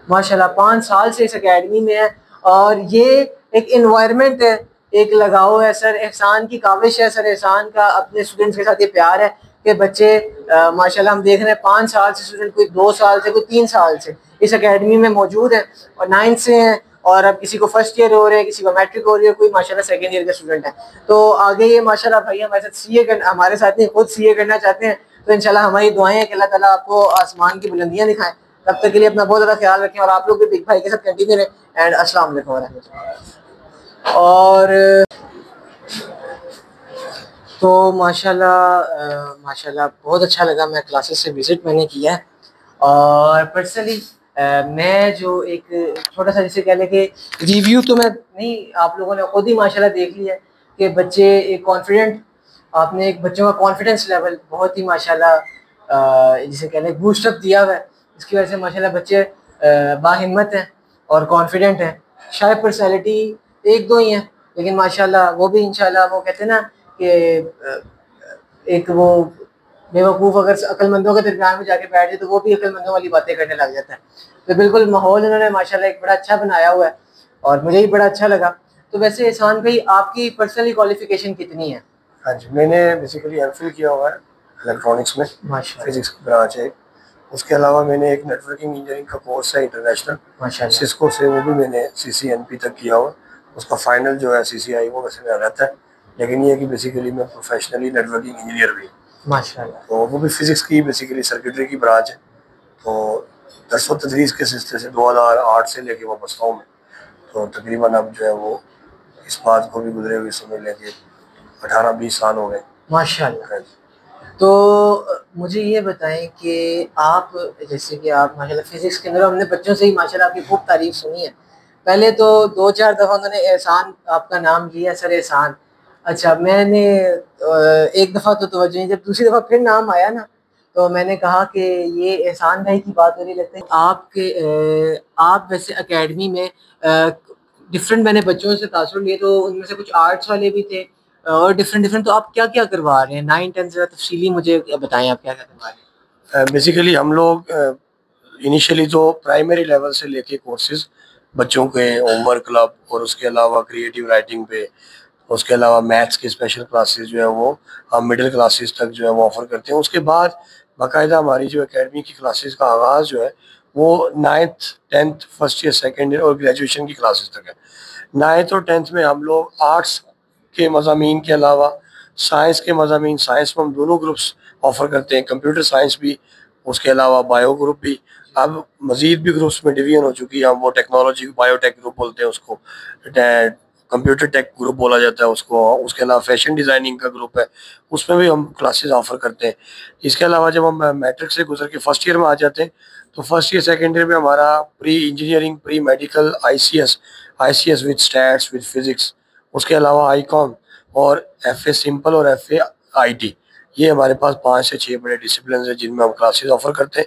माशाल्लाह 5 साल से इस एकेडमी में है और ये एक इन्वायरमेंट है, एक लगाव है। सर एहसान की काविश है, सर एहसान का अपने स्टूडेंट्स के साथ ये प्यार है कि बच्चे माशाल्लाह हम देख रहे हैं 5 साल से स्टूडेंट, कोई 2 साल से, कोई 3 साल से इस एकेडमी में मौजूद है और 9th से हैं और अब किसी को फर्स्ट ईयर हो रहे हैं, किसी को मैट्रिक हो रही है, कोई माशाल्लाह सेकंड ईयर का स्टूडेंट है। तो आगे ये माशाल्लाह भाई हमारे साथ सीए करना, हमारे साथ नहीं खुद सीए करना चाहते हैं। तो इंशाल्लाह हमारी दुआएं हैं कि अल्लाह ताला आपको आसमान की बुलंदियां दिखाएं। तब तक के लिए अपना बहुत ज़्यादा ख्याल रखें और आप लोग भी बिग भाई के साथ कंटिन्यू रहें। एंड अस्सलाम वालेकुम वरहमतुल्लाह। और तो माशाल्लाह बहुत अच्छा लगा, मैं क्लासेस से विज़िट मैंने किया है और पर्सनली मैं जो एक छोटा सा जैसे कह लें कि रिव्यू तो मैं नहीं, आप लोगों ने खुद ही माशाल्लाह देख लिया कि बच्चे एक कॉन्फिडेंट, आपने एक बच्चों का कॉन्फिडेंस लेवल बहुत ही माशाल्लाह जिसे कह लें बूस्टअप दिया हुआ है। इसकी वजह से माशाल्लाह बच्चे बाहिम्मत हैं और कॉन्फिडेंट हैं। शायद पर्सनैलिटी 1-2 ही हैं लेकिन माशाल्लाह वो भी इंशाल्लाह वो कहते हैं ना कि एक वो बेवकूफ़ अगर अक्लमंदों के दरमियान में जाके बैठ जाए तो वो भी अक्लमंदों वाली बातें करने लग जाता है। तो बिल्कुल माहौल इन्होंने माशाल्लाह एक बड़ा अच्छा बनाया हुआ है और मुझे भी बड़ा अच्छा लगा। तो वैसे एहसान भाई आपकी पर्सनली क्वालिफिकेशन कितनी है? हाँ जी, मैंने बेसिकली एमफिल किया हुआ है इलेक्ट्रॉनिक्स में, फिजिक्स की ब्रांच है। उसके अलावा मैंने एक नेटवर्किंग इंजीनियरिंग का कोर्स है इंटरनेशनल माशाल्लाह सिस्को से, वो भी मैंने CCNP तक किया हुआ। उसका फाइनल जो है CCI वो वैसे मेरा रहता है, लेकिन ये है कि बेसिकली मैं प्रोफेशनली नेटवर्किंग इंजीनियर भी हूँ। माशाल्लाह। तो वो भी फिजिक्स की बेसिकली सर्किटरी की ब्रांच है। तो दरस व तदरीस के सिलसिले से 2008 से लेके वाबस्ता हूँ मैं। तो तकरीबन अब जो है वो इस बात को भी गुजरे हुए समझ लें कि 18-20 साल हो गए माशाल्लाह। तो मुझे ये बताएं कि आप जैसे कि आप माशाल्लाह फिजिक्स के अंदर, हमने बच्चों से ही माशाल्लाह आपकी खूब तारीफ सुनी है। पहले तो 2-4 दफ़ा उन्होंने एहसान आपका नाम लिया, सर एहसान। अच्छा, मैंने एक दफ़ा तो तवज्जो नहीं, जब दूसरी दफ़ा फिर नाम आया ना तो मैंने कहा कि ये एहसान भाई की बात हो रही लगता है। आप वैसे एकेडमी में डिफरेंट, मैंने बच्चों से तासुर लिए तो उनमें से कुछ आर्ट्स वाले भी थे और डिफरेंट। तो आप क्या क्या करवा रहे हैं 9-10 ज़रा तफसीली मुझे बताएं, आप क्या क्या करवा रहे हैं? बेसिकली हम लोग इनिशियली तो प्राइमरी लेवल से लेके कोर्सेज बच्चों के होमवर्क क्लब और उसके अलावा क्रिएटिव राइटिंग पे, उसके अलावा मैथ्स की स्पेशल क्लासेस जो है वो हम मिडिल क्लासेस तक जो है वो ऑफ़र करते हैं। उसके बाद बाकायदा हमारी जो एकेडमी की क्लासेस का आगाज़ जो है वो 9th 10th first year second year और ग्रेजुएशन की क्लासेस तक है। 9th और 10th में हम लोग आर्ट्स के मज़ामीन के अलावा साइंस के मज़ामीन, साइंस में हम दोनों ग्रुप्स ऑफ़र करते हैं, कंप्यूटर साइंस भी, उसके अलावा बायो ग्रुप भी। अब मज़ीद भी ग्रुप्स में डिवीजन हो चुकी है, हम वो टेक्नोलॉजी बायोटेक ग्रुप बोलते हैं उसको, कंप्यूटर टेक ग्रुप बोला जाता है उसको। उसके अलावा फैशन डिज़ाइनिंग का ग्रुप है, उसमें भी हम क्लासेस ऑफ़र करते हैं। इसके अलावा जब हम मैट्रिक से गुजर के फर्स्ट ईयर में आ जाते हैं तो फर्स्ट ईयर सेकेंड ईयर में हमारा pre engineering, pre medical, ICS with stats with physics, उसके अलावा ICOM और FA सिंपल और FA IT, ये हमारे पास 5 से 6 बड़े डिसिप्लिन हैं जिनमें हम क्लासेस ऑफ़र करते हैं।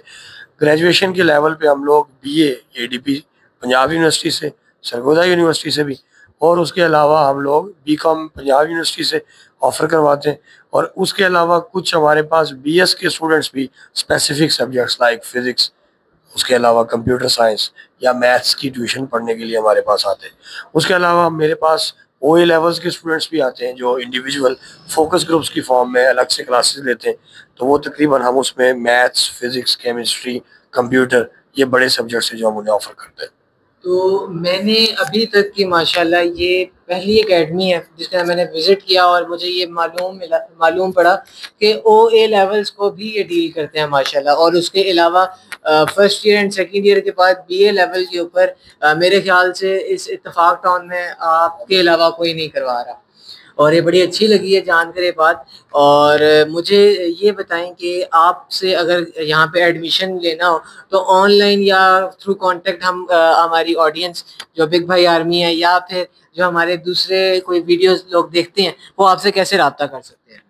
ग्रेजुएशन के लेवल पे हम लोग BA ADP पंजाब यूनिवर्सिटी से, सरगोदा यूनिवर्सिटी से भी, और उसके अलावा हम लोग BCom पंजाब यूनिवर्सिटी से ऑफ़र करवाते हैं। और उसके अलावा कुछ हमारे पास BS के स्टूडेंट्स भी स्पेसिफिक सब्जेक्ट्स लाइक फ़िज़िक्स, उसके अलावा कंप्यूटर साइंस या मैथ्स की ट्यूशन पढ़ने के लिए हमारे पास आते हैं। उसके अलावा मेरे पास OA लेवल्स के स्टूडेंट्स भी आते हैं जो इंडिविजुअल फोकस ग्रुप्स की फॉर्म में अलग से क्लासेस लेते हैं। तो वो तकरीबन हम उसमें मैथ्स, फिज़िक्स, केमिस्ट्री, कंप्यूटर, ये बड़े सब्जेक्ट्स हैं जो हम उन्हें ऑफ़र करते हैं। तो मैंने अभी तक की माशाल्लाह ये पहली एकेडमी है जिसका मैंने विज़िट किया और मुझे ये मालूम पड़ा कि OA लेवल्स को भी ये डील करते हैं माशाल्लाह। और उसके अलावा first year and second year के बाद BA लेवल के ऊपर मेरे ख्याल से इस इत्तेफाक टाउन में आपके अलावा कोई नहीं करवा रहा और ये बड़ी अच्छी लगी है जानकर ये बात। और मुझे ये बताएं कि आपसे अगर यहाँ पे एडमिशन लेना हो तो ऑनलाइन या थ्रू कांटेक्ट हम हमारी ऑडियंस जो बिग भाई आर्मी है या फिर जो हमारे दूसरे कोई वीडियोस लोग देखते हैं वो आपसे कैसे रब्ता कर सकते हैं?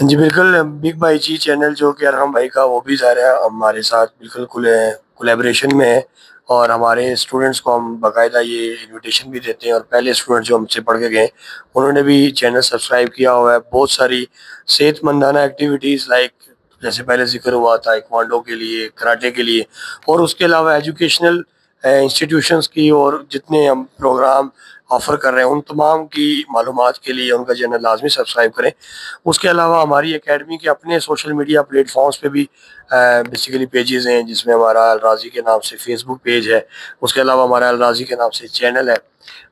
जी बिल्कुल, बिग भाई जी चैनल जो कि अरहम भाई का, वो भी ज़ाहिर है हमारे साथ बिल्कुल कोलैबोरेशन में है और हमारे स्टूडेंट्स को हम बाकायदा ये इनविटेशन भी देते हैं। और पहले स्टूडेंट जो हमसे पढ़ के गए उन्होंने भी चैनल सब्सक्राइब किया हुआ है। बहुत सारी सेहतमंदाना एक्टिविटीज़ लाइक जैसे पहले जिक्र हुआ था, ताइक्वांडो के लिए, कराटे के लिए, और उसके अलावा एजुकेशनल इंस्टीट्यूशंस की और जितने हम प्रोग्राम ऑफ़र कर रहे हैं उन तमाम की मालूमात के लिए उनका चैनल लाजमी सब्सक्राइब करें। उसके अलावा हमारी एकेडमी के अपने सोशल मीडिया प्लेटफॉर्म्स पे भी बेसिकली पेजेस हैं, जिसमें हमारा अल राज़ी के नाम से फेसबुक पेज है, उसके अलावा हमारा अल राज़ी के नाम से चैनल है।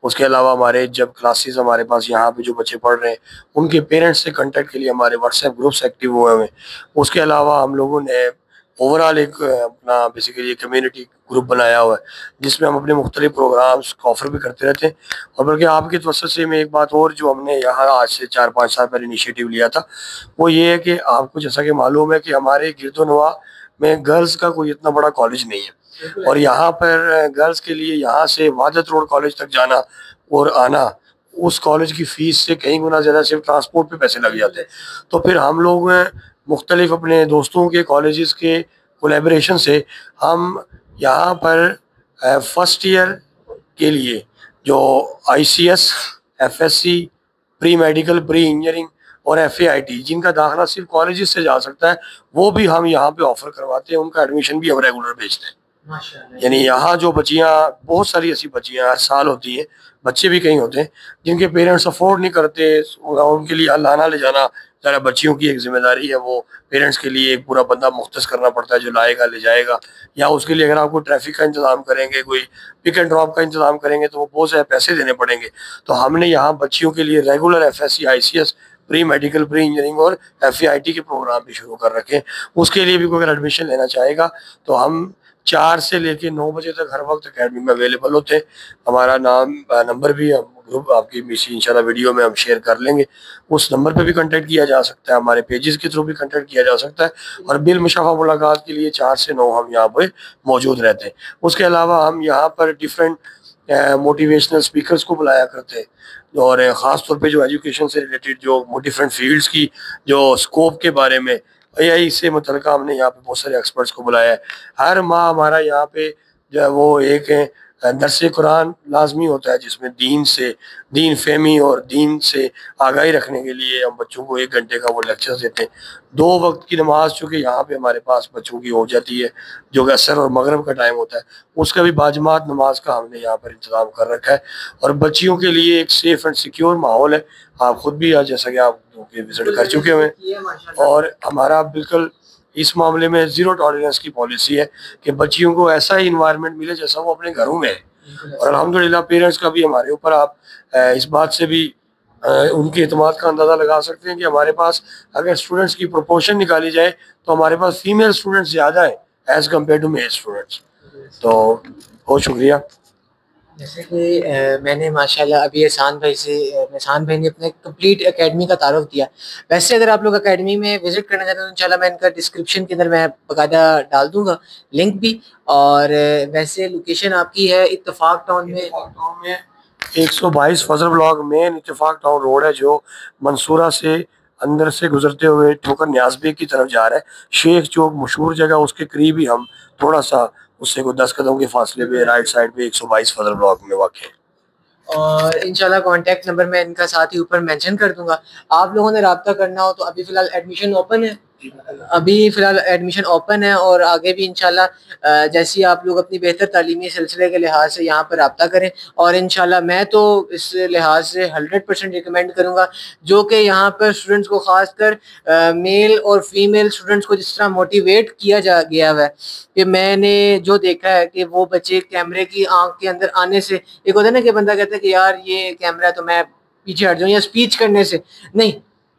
उसके अलावा हमारे जब क्लासेस हमारे पास यहाँ पे जो बच्चे पढ़ रहे हैं उनके पेरेंट्स से कांटेक्ट के लिए हमारे व्हाट्सएप ग्रुप्स एक्टिव हुए हुए हैं। उसके अलावा हम लोगों ने ओवरऑल एक अपना बेसिकली कम्युनिटी ग्रुप बनाया हुआ है जिसमें हम अपने मुख्तलिफ प्रोग्राम्स का ऑफ़र भी करते रहते हैं। और बल्कि आपकी तवज्जो से में एक बात और जो हमने यहाँ आज से 4-5 साल पहले इनिशिएटिव लिया था वो ये है कि आपको जैसा कि मालूम है कि हमारे गिरदोनवा में गर्ल्स का कोई इतना बड़ा कॉलेज नहीं है, और यहाँ पर गर्ल्स के लिए यहाँ से वहादत रोड कॉलेज तक जाना और आना उस कॉलेज की फ़ीस से कई गुना ज़्यादा सिर्फ ट्रांसपोर्ट पे पैसे लग जाते हैं। तो फिर हम लोग मुख्तलिफ अपने दोस्तों के कॉलेजेस के कोलैबोरेशन से हम यहाँ पर फर्स्ट ईयर के लिए जो ICS, FSC, pre medical, pre engineering और FAIT जिनका दाखिला सिर्फ कॉलेजेस से जा सकता है वो भी हम यहाँ पे ऑफ़र करवाते हैं। उनका एडमिशन भी हम रेगुलर भेजते हैं। यानी यहाँ जो बच्चियाँ, बहुत सारी ऐसी बच्चियाँ हर साल होती हैं, बच्चे भी कहीं होते हैं जिनके पेरेंट्स अफोर्ड नहीं करते, उनके लिए लाना ले जाना ज़रा बच्चियों की एक जिम्मेदारी है। वो पेरेंट्स के लिए एक पूरा बंदा मुख्तस करना पड़ता है जो लाएगा ले जाएगा, या उसके लिए अगर आपको ट्रैफिक का इंतज़ाम करेंगे, कोई पिक एंड ड्रॉप का इंतज़ाम करेंगे तो वो बहुत सारे पैसे देने पड़ेंगे। तो हमने यहाँ बच्चियों के लिए regular FSC, ICS, pre medical, pre engineering और FAIT के प्रोग्राम भी शुरू कर रखे हैं। उसके लिए भी कोई अगर एडमिशन लेना चाहेगा तो हम 4 से लेके 9 बजे तक हर वक्त अकेडमी में अवेलेबल होते हैं। हमारा नंबर भी हम ग्रुप आपकी इंशाल्लाह वीडियो में हम शेयर कर लेंगे। उस नंबर पे भी कांटेक्ट किया जा सकता है, हमारे पेजेस के थ्रू भी कांटेक्ट किया जा सकता है, और बिल मुशाफा मुलाकात के लिए 4 से 9 हम यहाँ पे मौजूद रहते हैं। उसके अलावा हम यहाँ पर डिफरेंट मोटिवेशनल स्पीकर्स को बुलाया करते हैं, और ख़ास तौर पे जो एजुकेशन से रिलेटेड जो डिफरेंट फील्ड्स की जो स्कोप के बारे में AI से मुतल्लिक़ हमने यहाँ पे बहुत सारे एक्सपर्ट्स को बुलाया है। हर माह हमारा यहाँ पे जो है वो एक दरसे कुरान लाजमी होता है जिसमें दीन फहमी और दीन से आगाही रखने के लिए हम बच्चों को 1 घंटे का वो लेक्चर्स देते हैं। 2 वक्त की नमाज चूँकि यहाँ पे हमारे पास बच्चों की हो जाती है जो कि असर और मगरिब का टाइम होता है, उसका भी बाजमात नमाज का हमने यहाँ पर इंतज़ाम कर रखा है। और बच्चियों के लिए एक सेफ़ एंड सिक्योर माहौल है। आप ख़ुद भी आज जैसा कि आप विज़िट कर चुके हुए हैं, और हमारा बिल्कुल इस मामले में ज़ीरो टॉलरेंस की पॉलिसी है कि बच्चियों को ऐसा ही इन्वायरमेंट मिले जैसा वो अपने घरों में है। और अल्हम्दुलिल्लाह पेरेंट्स का भी हमारे ऊपर आप इस बात से भी उनके एतमाद का अंदाज़ा लगा सकते हैं कि हमारे पास अगर स्टूडेंट्स की प्रोपोर्शन निकाली जाए तो हमारे पास फीमेल स्टूडेंट्स ज़्यादा हैं as compared to male students. तो बहुत शुक्रिया। जैसे कि मैंने माशाल्लाह अभी एहसान भाई ने अपने कंप्लीट एकेडमी का तारुफ दिया। वैसे अगर आप लोग एकेडमी में विज़िट करना चाहते हैं तो इंशाल्लाह मैं इनका डिस्क्रिप्शन के अंदर मैं बाकायदा डाल दूंगा लिंक भी। और वैसे लोकेशन आपकी है इत्तेफाक टाउन में 122 फजल ब्लॉक मेन इत्तेफाक टाउन रोड है जो मंसूरा से अंदर से गुजरते हुए ठोकर न्याज़बेग की तरफ जा रहा है। शेख चौक मशहूर जगह, उसके करीब ही हम थोड़ा सा उससे कोई 10 कदम के फासले पे राइट साइड पे 122 फजल ब्लॉक में वाक़ है। और इंशाल्लाह कांटेक्ट नंबर मैं इनका साथ ही ऊपर मेंशन कर दूंगा। आप लोगों ने रब्ता करना हो तो अभी फ़िलहाल एडमिशन ओपन है, और आगे भी इंशाल्लाह जैसे आप लोग अपनी बेहतर तालीमी सिलसिले के लिहाज से यहाँ पर रब्ता करें। और इंशाल्लाह मैं तो इस लिहाज से 100% रिकमेंड करूँगा जो कि यहाँ पर स्टूडेंट्स को ख़ासकर मेल और फीमेल स्टूडेंट्स को जिस तरह मोटिवेट किया गया है कि मैंने जो देखा है कि वो बच्चे कैमरे की आंख के अंदर आने से, एक होता है ना कि बंदा कहता है कि यार ये कैमरा है तो मैं पीछे हट जाऊँ, या स्पीच करने से नहीं,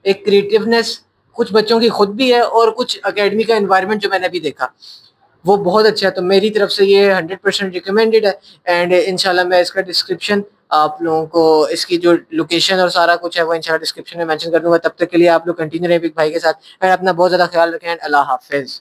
एक क्रिएटिवनेस कुछ बच्चों की खुद भी है और कुछ एकेडमी का एनवायरनमेंट जो मैंने अभी देखा वो बहुत अच्छा है। तो मेरी तरफ से ये 100% रिकमेंडेड है। एंड इंशाल्लाह मैं इसका डिस्क्रिप्शन आप लोगों को, इसकी जो लोकेशन और सारा कुछ है वो इंशाल्लाह डिस्क्रिप्शन में मेंशन कर दूंगा। तब तक के लिए आप लोग कंटिन्यू रहें बिग भाई के साथ, एंड अपना बहुत ज़्यादा ख्याल रखें। अल्लाह हाफिज़।